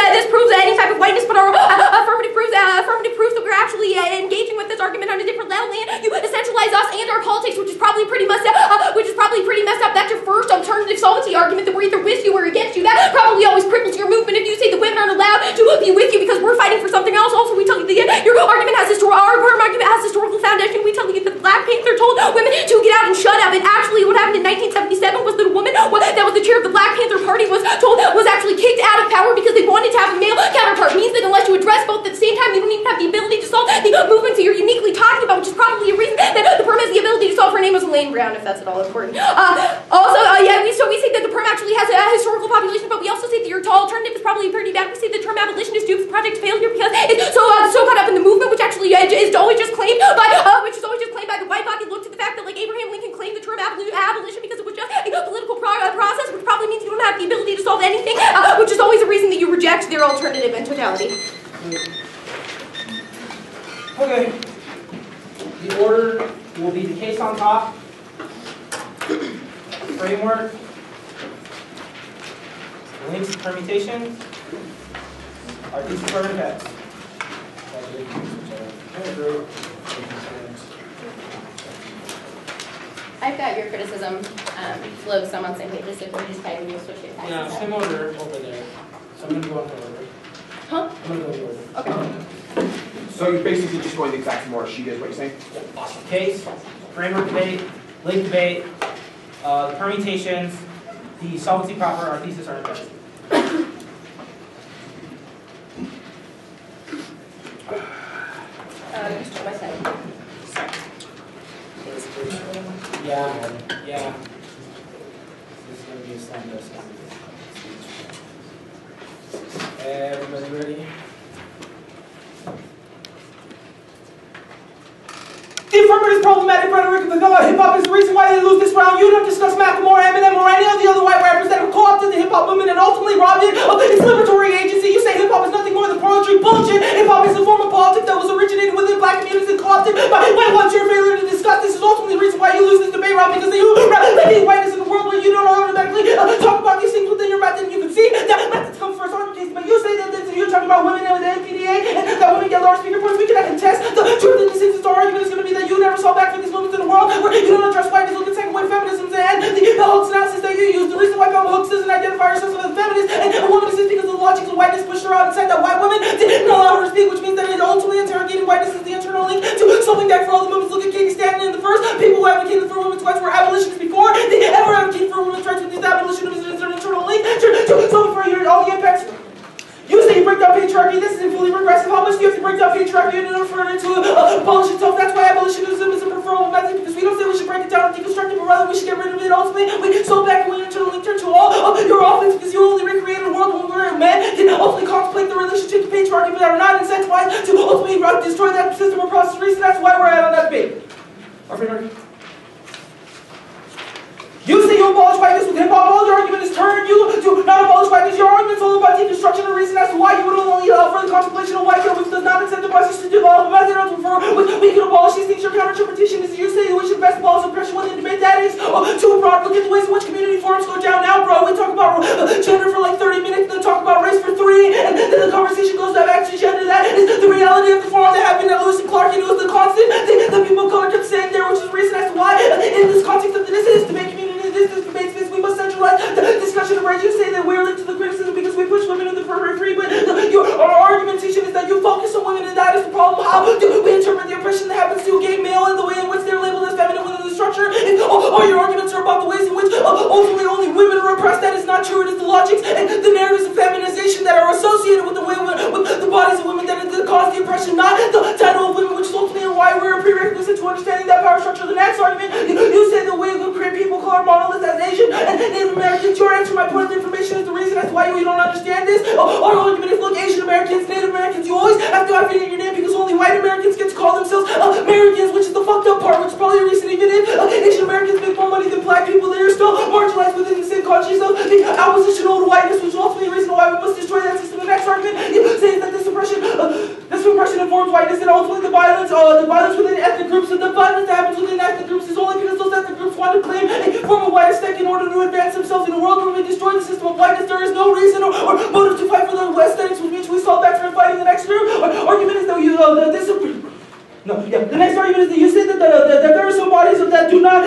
any type of whiteness, but our affirmative proves that we're actually engaging with this argument on a different level, and you essentialize us and our politics, which is probably pretty messed up. That's your first alternative solvency argument, that we're either with you or against you. That probably always cripples your movement if you say the women aren't allowed to be with you because we're fighting for something else. Also, we tell you that your argument has historical foundation. We tell you that the Black Panther told women to get out and shut up. And actually, what happened in 1977 was that a woman that was the chair of the Black Panther Party was actually kicked out of power because they wanted to have a male counterpart. It means that unless you address both at the same time, you don't even have the ability to solve the movements that you're uniquely talking about, which is probably a reason that the perm has the ability to solve. Her name was Elaine Brown, if that's at all important. We say that the perm actually has a historical population, but we also say that your alternative is probably pretty bad. We say the term abolitionist dupes project failure because it's so caught up in the movement, which actually is always just claimed by the white body. Look to the fact that like Abraham Lincoln claimed the term abolition because it was just a political process, which probably means you don't have the ability to solve anything, which is always a reason that you reject their alternative in totality. Okay. The order will be the case on top, framework, links to permutation, our these affirmative acts. I've got your criticism flow some on same pages, so if you just type and you'll switch your tags. No, same order over there. So I'm going to go in order. Huh? I'm going to go in order. Okay. So you're basically just going the exact same order she is, what you're saying? Awesome. Case, framework debate, link debate, the permutations, the solvency proper, our thesis, our investment. Just my side. Yeah. This is going to be a stand up. Everybody ready? The affirmative problematic rhetoric of the hip-hop is the reason why they lose this round. You don't discuss Macklemore, Eminem, or any of the other white rappers that have co-opted the hip-hop movement and ultimately robbed it of its liberatory agency. You say hip-hop is nothing more than poetry. Bullshit. Hip-hop is a form of politics that was originated within black communities and co-opted by what's your failure to discuss. This is ultimately the reason why you lose this debate round, because you represent whiteness in the world where you don't automatically talk about these things within your method. You can see that methods come first on your case, but you say that you're talking about women with the NPTE and that women get large speaker points. We cannot contest. The truth in these things is the argument is going to be that you never saw back for these movements in the world where you don't address whiteness, look at second wave feminism, and the Hooks analysis that you use. The reason why Bell Hooks doesn't identify herself as a feminist and a womanist is because the logic of whiteness pushed her out and said that white women didn't allow her to speak, which means that it ultimately interrogating whiteness is the internal link to solving that for all the movements. Look at Katie Stanton and the first people who advocated for women's rights were abolitionists before they ever advocated for women's rights. With these abolitionists is an internal link to solving for all the impacts. You say you break down patriarchy. This isn't fully regressive. How much do you have to break down patriarchy in order for it to abolish itself? That's why abolitionism is a preferable method, because we don't say we should break it down and deconstruct it, but rather we should get rid of it. Ultimately, we sold back and we internally turn to all of your offense, because you only recreated a world where men can ultimately contemplate the relationship to patriarchy, but are not incentivized to ultimately destroy that system or process. Reason that's why we're at on that debate. Our framework. You say you you abolish whiteness with hip-hop, all your argument is turn you to not abolish whiteness. Your argument's all about deconstruction and reason as to why you would only allow further contemplation of white guilt, which does not incentivize us to develop a method of reform, which we can abolish these things. Your counter-interpretation is you say we should best abolish oppression when they debate that is too broad. Look at the ways in which community forums go down now, bro. We talk about gender for like 30 minutes, then talk about race for 3, and then the conversation goes back to gender. That is the reality of the forum that happened at Lewis and Clark, and it was the constant that people of color kept saying there, which is the reason as to why in this context of this debate community, this debate space, we must centralize the discussion of race. You say that we're linked to the criticism because we push women in the periphery, but our argumentation is that you focus on women, and that is the problem. How do we interpret the oppression that happens to a gay male and the way in which they're labeled as feminine within the structure? And all your arguments are about the ways in which ultimately only women are oppressed. That is not true. It is the logics and the narratives of feminization that are associated with the way with the bodies of women that cause the oppression, not the title of women, which is ultimately why we're a prerequisite to understanding that power structure. The next argument, you say the way we create people color monoliths as Asian and Native Americans. Your answer, my point of information, is the reason as to why we don't understand this. Our argument is, look, Asian Americans, Native Americans, you always have to have it in your name because only white Americans get to call themselves Americans, which is the fucked up part, which is probably a reason even if Asian Americans make more money than black people, they are still marginalized within the same countries of the oppositional to whiteness, which is ultimately the reason why we must destroy that system. The next argument says that this oppression informs whiteness, and ultimately the violence within ethnic groups, and the violence that happens within ethnic groups is only because those ethnic groups want to claim a form of white aesthetic in order to advance themselves in a world where we destroy the system of whiteness. There is no reason or motive to fight for the aesthetics which means we solve that for fighting the next group. Our argument is that the next argument is that you say that there are some bodies that do not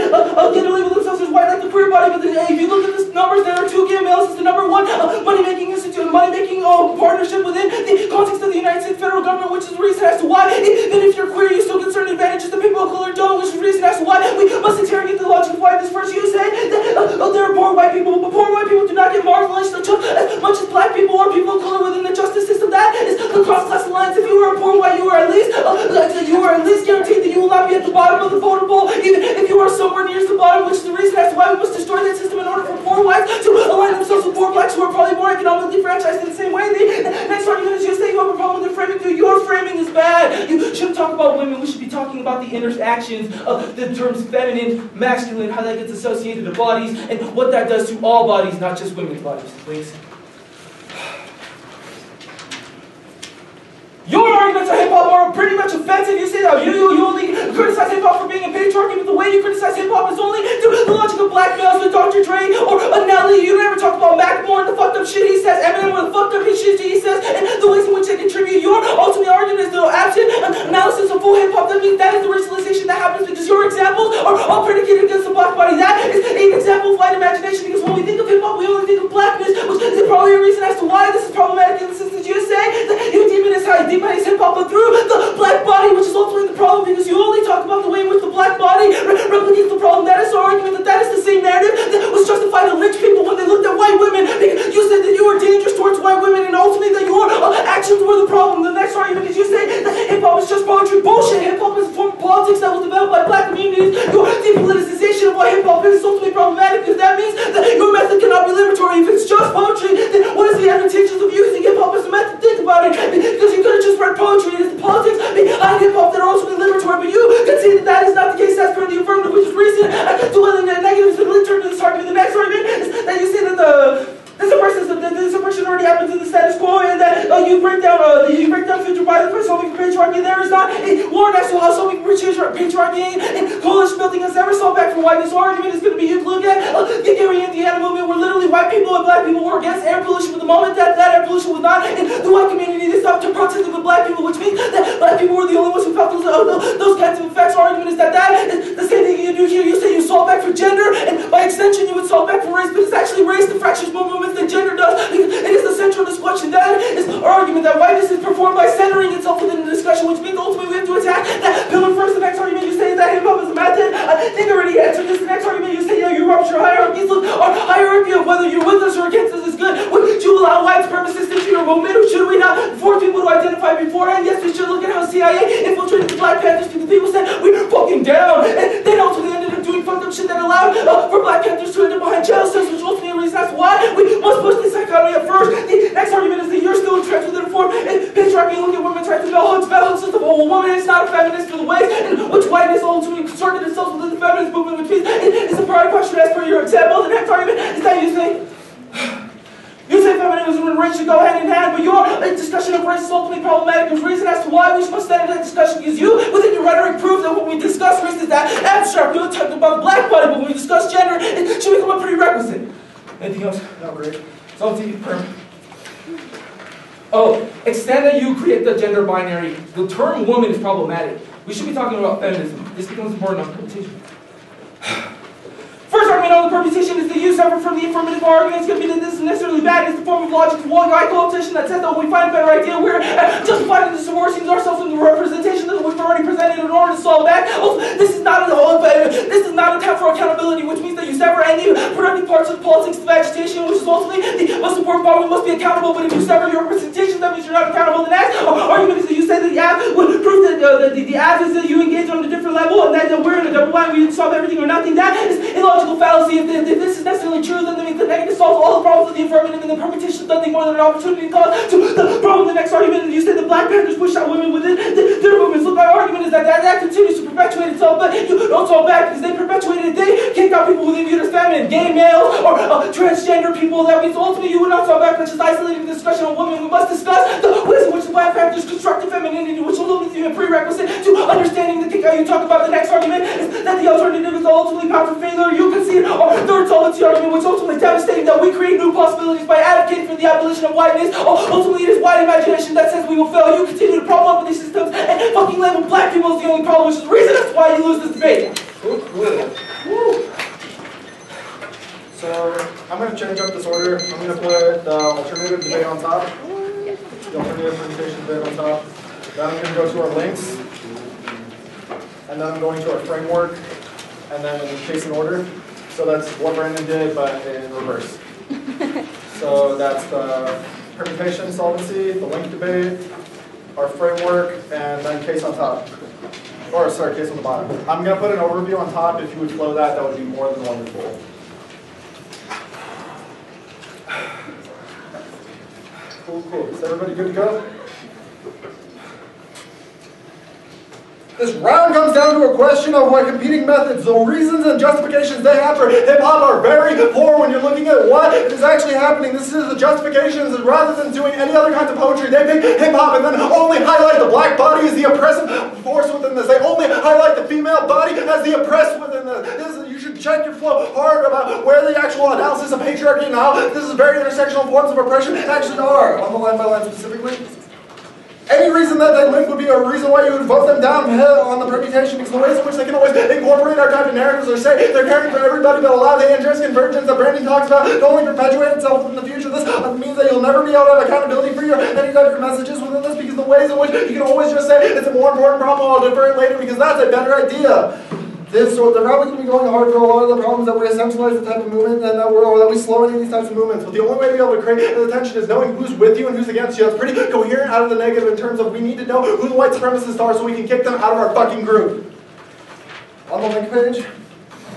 get to label themselves as white, like the queer body, but if you look at the numbers, there are 2 gay males. It's the #1 money-making institute, money-making partnership within the context of the United States federal government, which is the reason as to why, even if you're queer, you still get certain advantages that people of color don't, which is the reason as to why we must interrogate the logic of whiteness. First, you say that there are poor white people, but poor white people do not get marginalized as much as black people or people of color within the justice system. That is the cross-class lines. If you were a poor white, you were at least guaranteed that you will not be at the bottom of the voter poll, even if you are somewhere near the bottom, which is the reason as to why we must destroy that system in order for poor whites to align themselves with poor blacks who are probably more economically franchised in the same way. The next argument is you say you have a problem with their framing. Your framing is bad. You shouldn't talk about women. We should be talking about the interactions of the terms feminine, masculine, how that gets associated to bodies, and what that does to all bodies, not just women's bodies. Please. Your arguments on hip-hop are pretty much offensive. You say that you only criticize hip-hop for being a patriarchy, but the way you criticize hip-hop is only through the logic of black males with Dr. Dre or Nelly. You never talk about Macklemore and the fucked up shit he says, Eminem and the fucked up shit he says, and the ways in which they contribute. Your ultimate argument is the absent analysis of full hip-hop. That means that is the racialization that happens because your examples are all predicated against the black body. That is an example of white imagination because when we think of hip-hop, we only think of blackness, which is probably a reason as to why this is problematic in the sense that you say that you demonize hip-hop, but through the black body, which is ultimately the problem because you only talk about the way in which the black body replicates the problem. That is our argument that is the same narrative that was justified to lynch people when they looked at white women because you said that you were dangerous towards white women and ultimately that your actions were the problem. The next argument is you say that hip-hop is just poetry. Bullshit. Hip-hop is a form of politics that was developed by black communities. Your depoliticization of what hip-hop is ultimately problematic because that means that your method cannot be liberatory. If it's just poetry, then what is the advantages of using hip-hop as a method? Think about it. Because you could have just read poetry. It is the politics behind hip-hop that are ultimately liberatory, but you can see that that is not the case as per the affirmative, which is reason to whether the negatives to turn to this argument. The next argument is that you say that this oppression already happens in the status quo, and that you break down future violence by solving patriarchy. There is not a war next to how solving patriarchy and coalition building has ever solved back from whiteness. Our argument is going to be you look at the Gary Indiana movement, where literally white people and black people were against air pollution, but the moment that air pollution was not in the white community, they stopped protesting with black people, which means that black people were the only ones who felt those kinds of effects. Our argument is that is the same thing you do here. You say you solve back for gender, and by extension you would solve back for race, but it's actually race that fractures more movements than gender does. It is the central of this question. That is our argument that whiteness is performed by centering itself within the discussion, which means ultimately we have to attack that pillar first. The next argument you say is that hip-hop is a method. I think I already answered this. The next argument you say, you rupture hierarchies. Look, our hierarchy of whether you're with us or against us is good. Would you allow white supremacists into your movement, or should we not force people to identify beforehand? Yes, we should. Look at how CIA infiltrated the Black Panthers because people said we were fucking down, and they ultimately ended up doing fucked up shit that allowed for Black Panthers to end up behind jail cells, which ultimately reasons that's why we must push this dichotomy at first. The next argument is that you're still entrenched within a form and patriarchy. Look at women's rights development. It's system of a woman is not a feminist for the ways in which whiteness ultimately constructed itself within the feminist movement, which means it's a required question as per your example. The next argument is that you say feminism and race should go hand in hand, but your discussion of race is ultimately problematic. There's reason as to why we must stand in that discussion, because you, within your rhetoric, prove that when we discuss race is that abstract. You're talking about the black body, but when we discuss gender, it should become a prerequisite. Anything else? No, great. So, oh, extend that you create the gender binary. The term woman is problematic. We should be talking about feminism. This becomes important on permutation. First argument on the permutation is the use effort from the affirmative argument. It's going to be that this is necessarily bad. It's the form of logic of one guy coalition that says that when we find a better idea, we're justified in divorcing ourselves from the representation that we've already presented in order to solve that. Also, this is not a time for accountability, which means that you sever any productive parts of politics of agitation, which is ultimately the most important part. We must be accountable, but if you sever your representation, that means you're not accountable. The next argument is that you say that the app would prove that the app is that you engage on a different level, and that we're in a double line, we solve everything or nothing. That is illogical fallacy. If this is necessarily true, then the negative solves all the problems of the affirmative, and the permutation is nothing more than an opportunity cost to the problem of the next argument. And you say the Black Panthers push out women within their movements. Look, my argument is that continues to perpetuate itself, but you don't solve back because they perpetuated it. They kicked out people within viewed as feminine, gay males, or transgender people. That means ultimately you would not solve back by just isolating the discussion on women. We must discuss the ways in which the Black Panthers constructed femininity, which will be a prerequisite to understanding the kick out you talk about. The next argument is that the alternative is ultimately power for failure. You concede our third solvency argument, which is ultimately devastating, that we create new possibilities by advocating for the abolition of whiteness. Ultimately, it is white imagination that says we will fail. You continue to prop up with these systems and fucking label black people as the only problem, which is the reason that's why you lose this debate. Woo. So, I'm going to change up this order. I'm going to put the alternative debate on top. The alternative permutation debate on top. Then I'm going to go to our links. And then I'm going to our framework. And then case in order. So that's what Brandon did, but in reverse. So that's the permutation solvency, the link debate, our framework, and then case on top. Or sorry, case on the bottom. I'm going to put an overview on top. If you would flow that, that would be more than wonderful. Cool. Is everybody good to go? This round comes down to a question of what competing methods, the reasons and justifications they have for hip-hop are very poor when you're looking at what is actually happening. This is the justifications, and rather than doing any other kinds of poetry, they pick hip-hop and then only highlight the black body as the oppressive force within this. They only highlight the female body as the oppressed within this. You should check your flow hard about where the actual analysis of patriarchy and how this is very intersectional forms of oppression actually are. On the line by line specifically. Any reason that they link would be a reason why you would vote them down on the permutation, because the ways in which they can always incorporate our type of narratives or say they're caring for everybody but allow the interest convergence that Brandon talks about to only perpetuate itself in the future. This means that you'll never be able to have accountability for any type of messages within this, because the ways in which you can always just say it's a more important problem, I'll defer it later because that's a better idea. So they're probably going to be going hard for a lot of the problems that we essentialize the type of movement and that we slow any of these types of movements. But the only way to be able to create attention is knowing who's with you and who's against you. That's pretty coherent out of the negative in terms of we need to know who the white supremacists are so we can kick them out of our fucking group. On the link page,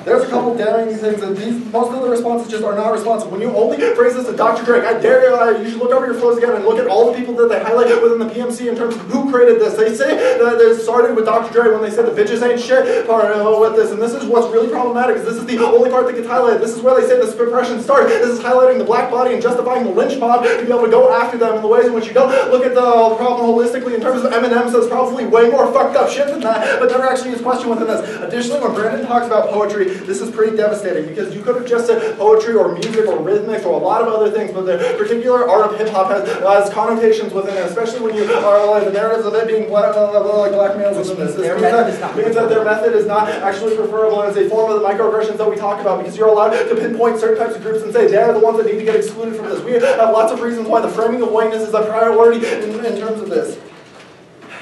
there's a couple damning things that most of the responses just are not responsive. When you only phrase this to Dr. Drake, I dare you, you should look over your flows again and look at all the people that they highlight within the PMC in terms of who created this. They say that it started with Dr. Dre when they said the bitches ain't shit part with this, and this is what's really problematic, is this is the only part that gets highlighted. This is where they say this repression started. This is highlighting the black body and justifying the lynch mob to be able to go after them in the ways in which you don't look at the problem holistically in terms of Eminem says probably way more fucked up shit than that, but never actually is questioned within this. Additionally, when Brandon talks about poetry, this is pretty devastating because you could have just said poetry or music or rhythmics or a lot of other things, but the particular art of hip-hop has connotations within it, especially when you are like the narratives of it being like black males within this. This means that their method is not actually preferable as a form of the microaggressions that we talk about, because you're allowed to pinpoint certain types of groups and say they're the ones that need to get excluded from this. We have lots of reasons why the framing of whiteness is a priority in terms of this.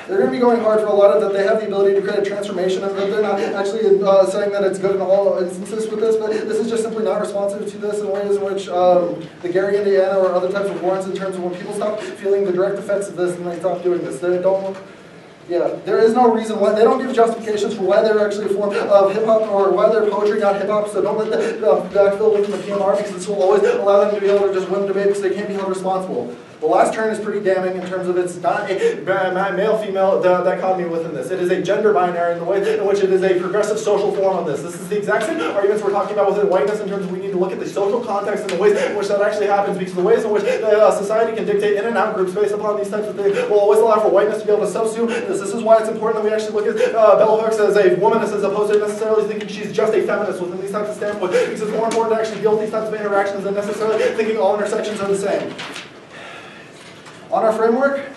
They're going to be going hard for a lot of that. They have the ability to create a transformation, and they're not actually saying that it's good in all instances with this, but this is just simply not responsive to this in ways in which the Gary, Indiana, or other types of warrants in terms of when people stop feeling the direct effects of this and they stop doing this. They don't. Yeah, there is no reason why they don't give justifications for why they're actually a form of hip hop or why they're poetry, not hip hop. So don't let that backfill within the PMR, because this will always allow them to be able to just win the debate because they can't be held responsible. The last turn is pretty damning in terms of it's not a male-female dichotomy within this. It is a gender binary in the way in which it is a progressive social form of this. This is the exact same arguments we're talking about within whiteness in terms of we need to look at the social context and the ways in which that actually happens, because the ways in which society can dictate in and out groups based upon these types of things will always allow for whiteness to be able to subsume this. This is why it's important that we actually look at bell hooks as a womanist as opposed to necessarily thinking she's just a feminist within these types of standpoints, because it's more important to actually deal with these types of interactions than necessarily thinking all intersections are the same. On our framework,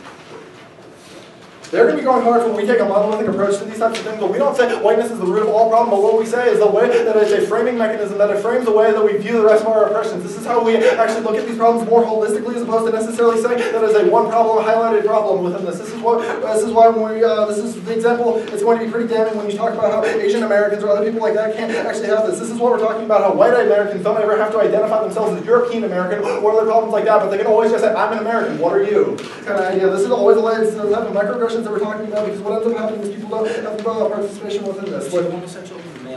they're going to be going hard when we take a monolithic approach to these types of things, but we don't say whiteness is the root of all problem, but what we say is the way that it's a framing mechanism, that it frames the way that we view the rest of our oppressions. This is how we actually look at these problems more holistically as opposed to necessarily saying that it's a one problem, a highlighted problem within this. This is why when we, this is the example, it's going to be pretty damning when you talk about how Asian Americans or other people like that can't actually have this. This is what we're talking about, how white Americans don't ever have to identify themselves as European American or other problems like that, but they can always just say, I'm an American, what are you? Kind of idea. This is always the type of microaggressions that we're talking about, because what ends up happening is people don't have participation within this.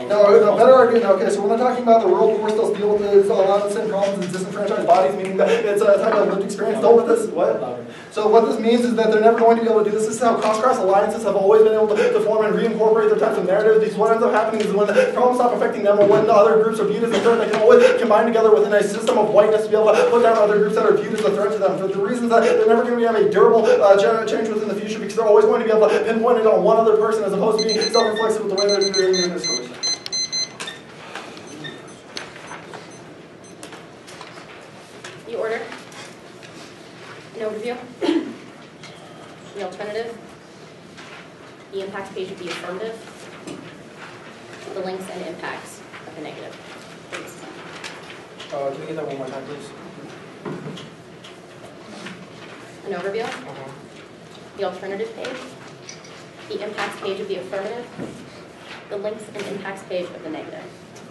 No, better argument. Okay, so when we're talking about the rural poor still deal with a lot of the same problems as disenfranchised bodies, meaning that it's a type of lived experience. Dealt with this. What? So what this means is that they're never going to be able to do this. This is how cross alliances have always been able to form and reincorporate their types of narratives. Because what ends up happening is when the problems stop affecting them, or when the other groups are viewed as a threat, they can always combine together within a system of whiteness to be able to put down other groups that are viewed as a threat to them. For the reasons that they're never going to have a durable change within the future, because they're always going to be able to pinpoint it on one other person as opposed to being self-reflexive with the way they're doing their discourse. The order, an overview, the alternative, the impacts page of the affirmative, the links and impacts of the negative. Thanks. Can we get that one more time, please? An overview, the alternative page, the impacts page of the affirmative, the links and impacts page of the negative.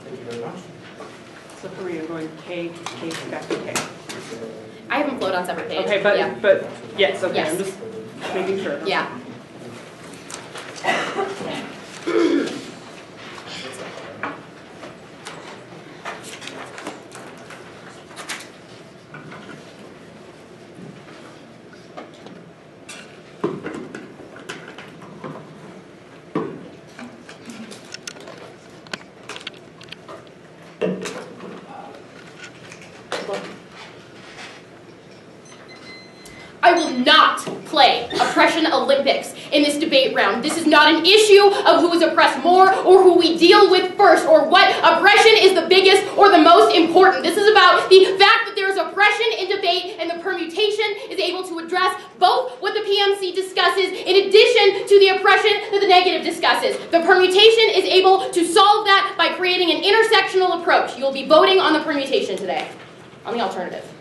Thank you very much. So for me, you're going K, back to K. I have them float on separate pages. Okay, but yeah. yes, okay, Yes. I'm just making sure. Yeah. I will not play Oppression Olympics in this debate round. This is not an issue of who is oppressed more or who we deal with first or what oppression is the biggest or the most important. This is about the fact that there is oppression in debate and the permutation is able to address both what the PMC discusses in addition to the oppression that the negative discusses. The permutation is able to solve that by creating an intersectional approach. You'll be voting on the permutation today, on the alternative.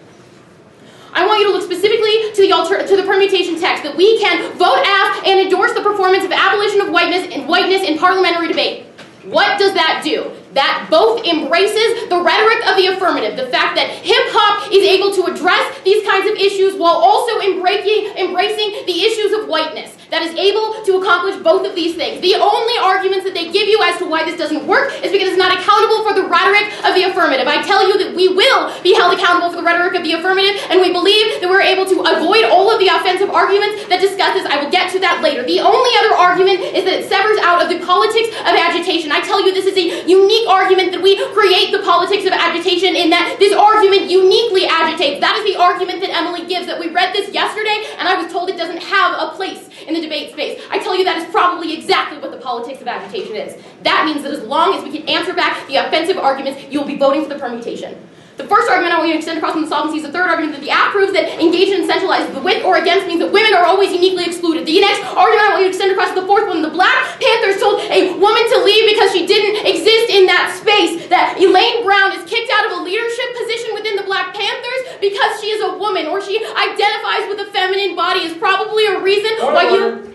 I want you to look specifically to the permutation text, that we can vote aft and endorse the performance of abolition of whiteness in parliamentary debate. What does that do? That both embraces the rhetoric of the affirmative, the fact that hip-hop is able to address these kinds of issues while also embracing the issues of whiteness, that is able to accomplish both of these things. The only arguments that they give you as to why this doesn't work is because it's not accountable for the rhetoric of the affirmative. I tell you that we will be held accountable for the rhetoric of the affirmative, and we believe that we're able to avoid all of the offensive arguments that discuss this. I will get to that later. The only other argument is that it severs out of the politics of agitation. I tell you this is a unique argument that we create the politics of agitation, in that this argument uniquely agitates. That is the argument that Emily gives, that we read this yesterday and I was told it doesn't have a place in the debate space. I tell you that is probably exactly what the politics of agitation is. That means that as long as we can answer back the offensive arguments, you will be voting for the permutation. The first argument I want you to extend across from the solvency is the third argument, that the act proves that engagement and centralized, the with or against means that women are always uniquely excluded. The next argument I want you to extend across to the fourth one, the Black Panthers told a woman to leave because she didn't exist in that space. That Elaine Brown is kicked out of a leadership position within the Black Panthers because she is a woman, or she identifies with a feminine body, is probably a reason why you...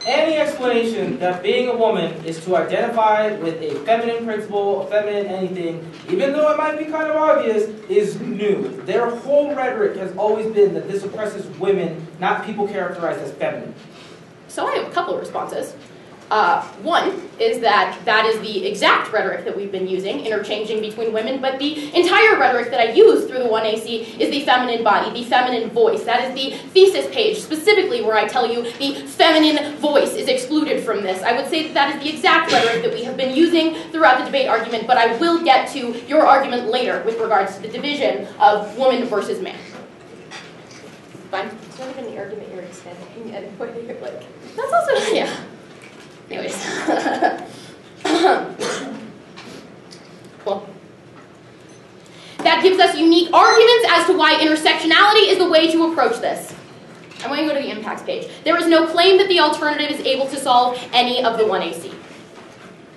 Any explanation that being a woman is to identify with a feminine principle, a feminine anything, even though it might be kind of obvious, is new. Their whole rhetoric has always been that this oppresses women, not people characterized as feminine. So I have a couple of responses. One is that is the exact rhetoric that we've been using, interchanging between women, but the entire rhetoric that I use through the 1AC is the feminine body, the feminine voice. That is the thesis page, specifically where I tell you the feminine voice is excluded from this. I would say that that is the exact rhetoric that we have been using throughout the debate argument, but I will get to your argument later with regards to the division of woman versus man. Fine? It's not even the argument you're extending, and what you're like. That's also, yeah. Anyways. Cool. That gives us unique arguments as to why intersectionality is the way to approach this. I'm going to go to the impacts page. There is no claim that the alternative is able to solve any of the 1AC.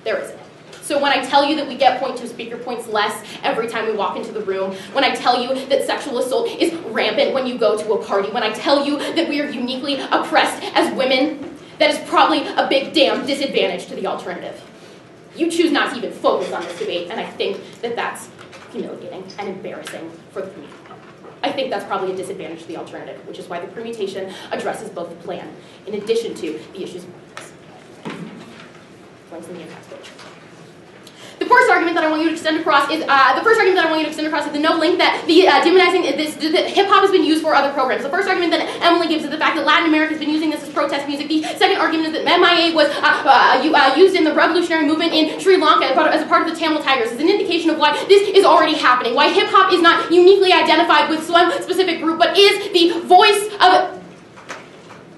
There isn't. So when I tell you that we get 0.2 speaker points less every time we walk into the room, when I tell you that sexual assault is rampant when you go to a party, when I tell you that we are uniquely oppressed as women, that is probably a big damn disadvantage to the alternative. You choose not to even focus on this debate, and I think that that's humiliating and embarrassing for the community. I think that's probably a disadvantage to the alternative, which is why the permutation addresses both the plan, in addition to the issues of links in the impacts page. The first argument that I want you to extend across is the no link that the demonizing that hip hop has been used for other programs. The first argument that Emily gives is the fact that Latin America has been using this as protest music. The second argument is that MIA was used in the revolutionary movement in Sri Lanka as a part of the Tamil Tigers. It's an indication of why this is already happening. Why hip hop is not uniquely identified with some specific group, but is the voice of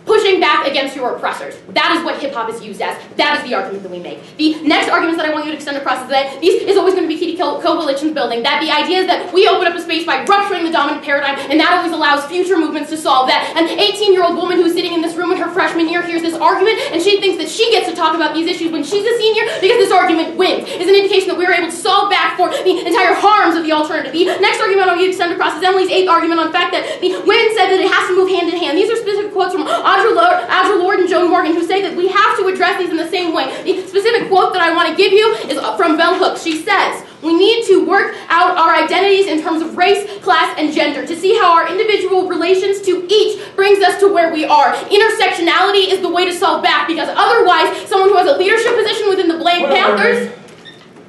pushing back against your oppressors. That is what hip-hop is used as. That is the argument that we make. The next argument that I want you to extend across is that this is always going to be key to coalitions building. That the idea is that we open up a space by rupturing the dominant paradigm, and that always allows future movements to solve that. An 18-year-old woman who's sitting in this room in her freshman year hears this argument, and she thinks that she gets to talk about these issues when she's a senior because this argument wins. It's an indication that we are able to solve back for the entire harms of the alternative. The next argument I want you to extend across is Emily's 8th argument on the fact that the women said that it has to move hand in hand. These are specific quotes from Audre Lorde and Joan Morgan, who say that we have to address these in the same way. The specific quote that I want to give you is from Bell Hooks. She says, "We need to work out our identities in terms of race, class, and gender to see how our individual relations to each brings us to where we are. Intersectionality is the way to solve back, because otherwise, someone who has a leadership position within the Black Panthers..."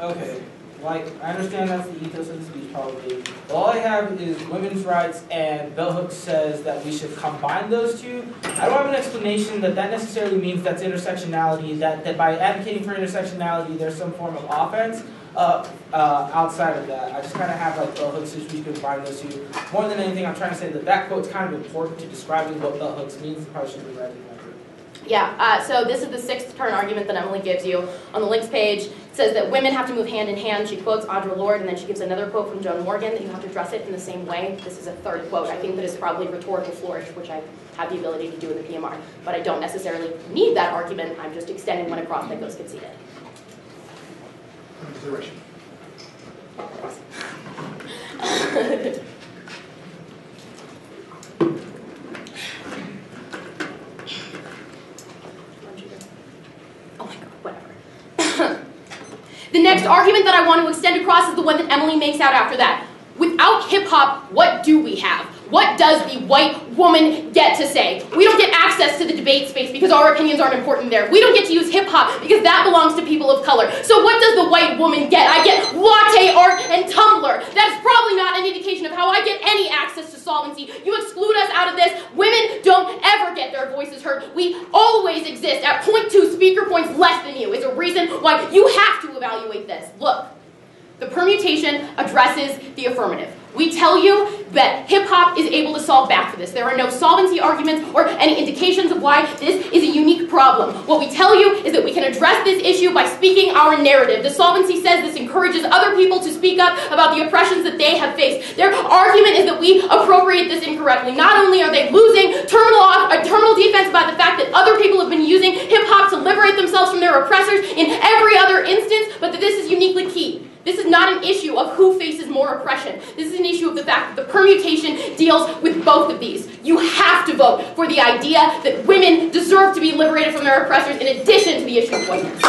Okay, like, I understand that's the ethos of the speech, probably. All I have is women's rights, and Bell Hooks says that we should combine those two. I don't have an explanation that necessarily means that's intersectionality, that by advocating for intersectionality, there's some form of offense. Outside of that, I just kind of have like Bell Hooks issues, we can combine those two. More than anything, I'm trying to say that quote's kind of important to describing what Bell Hooks means. It probably should be read in my group. Yeah, so this is the 6th turn argument that Emily gives you. On the links page, it says that women have to move hand in hand. She quotes Audre Lorde, and then she gives another quote from Joan Morgan that you have to address it in the same way. This is a 3rd quote. I think that is probably rhetorical flourish, which I have the ability to do in the PMR. But I don't necessarily need that argument. I'm just extending one across that goes conceded. Consideration. Oh my God, whatever. The next argument that I want to extend across is the one that Emily makes out after that. Without hip-hop, what do we have? What does the white woman get to say? We don't get access to the debate space because our opinions aren't important there. We don't get to use hip-hop because that belongs to people of color. So what does the white woman get? I get latte art and Tumblr. That's probably not an indication of how I get any access to solvency. You exclude us out of this. Women don't ever get their voices heard. We always exist at 0.2 speaker points less than you. It's a reason why you have to evaluate this. Look, the permutation addresses the affirmative. We tell you that hip-hop is able to solve back for this. There are no solvency arguments or any indications of why this is a unique problem. What we tell you is that we can address this issue by speaking our narrative. The solvency says this encourages other people to speak up about the oppressions that they have faced. Their argument is that we appropriate this incorrectly. Not only are they losing terminal defense by the fact that other people have been using hip-hop to liberate themselves from their oppressors in every other instance, but that this is uniquely key. This is not an issue of who faces more oppression. This is an issue of the fact that the permutation deals with both of these. You have to vote for the idea that women deserve to be liberated from their oppressors in addition to the issue of whiteness.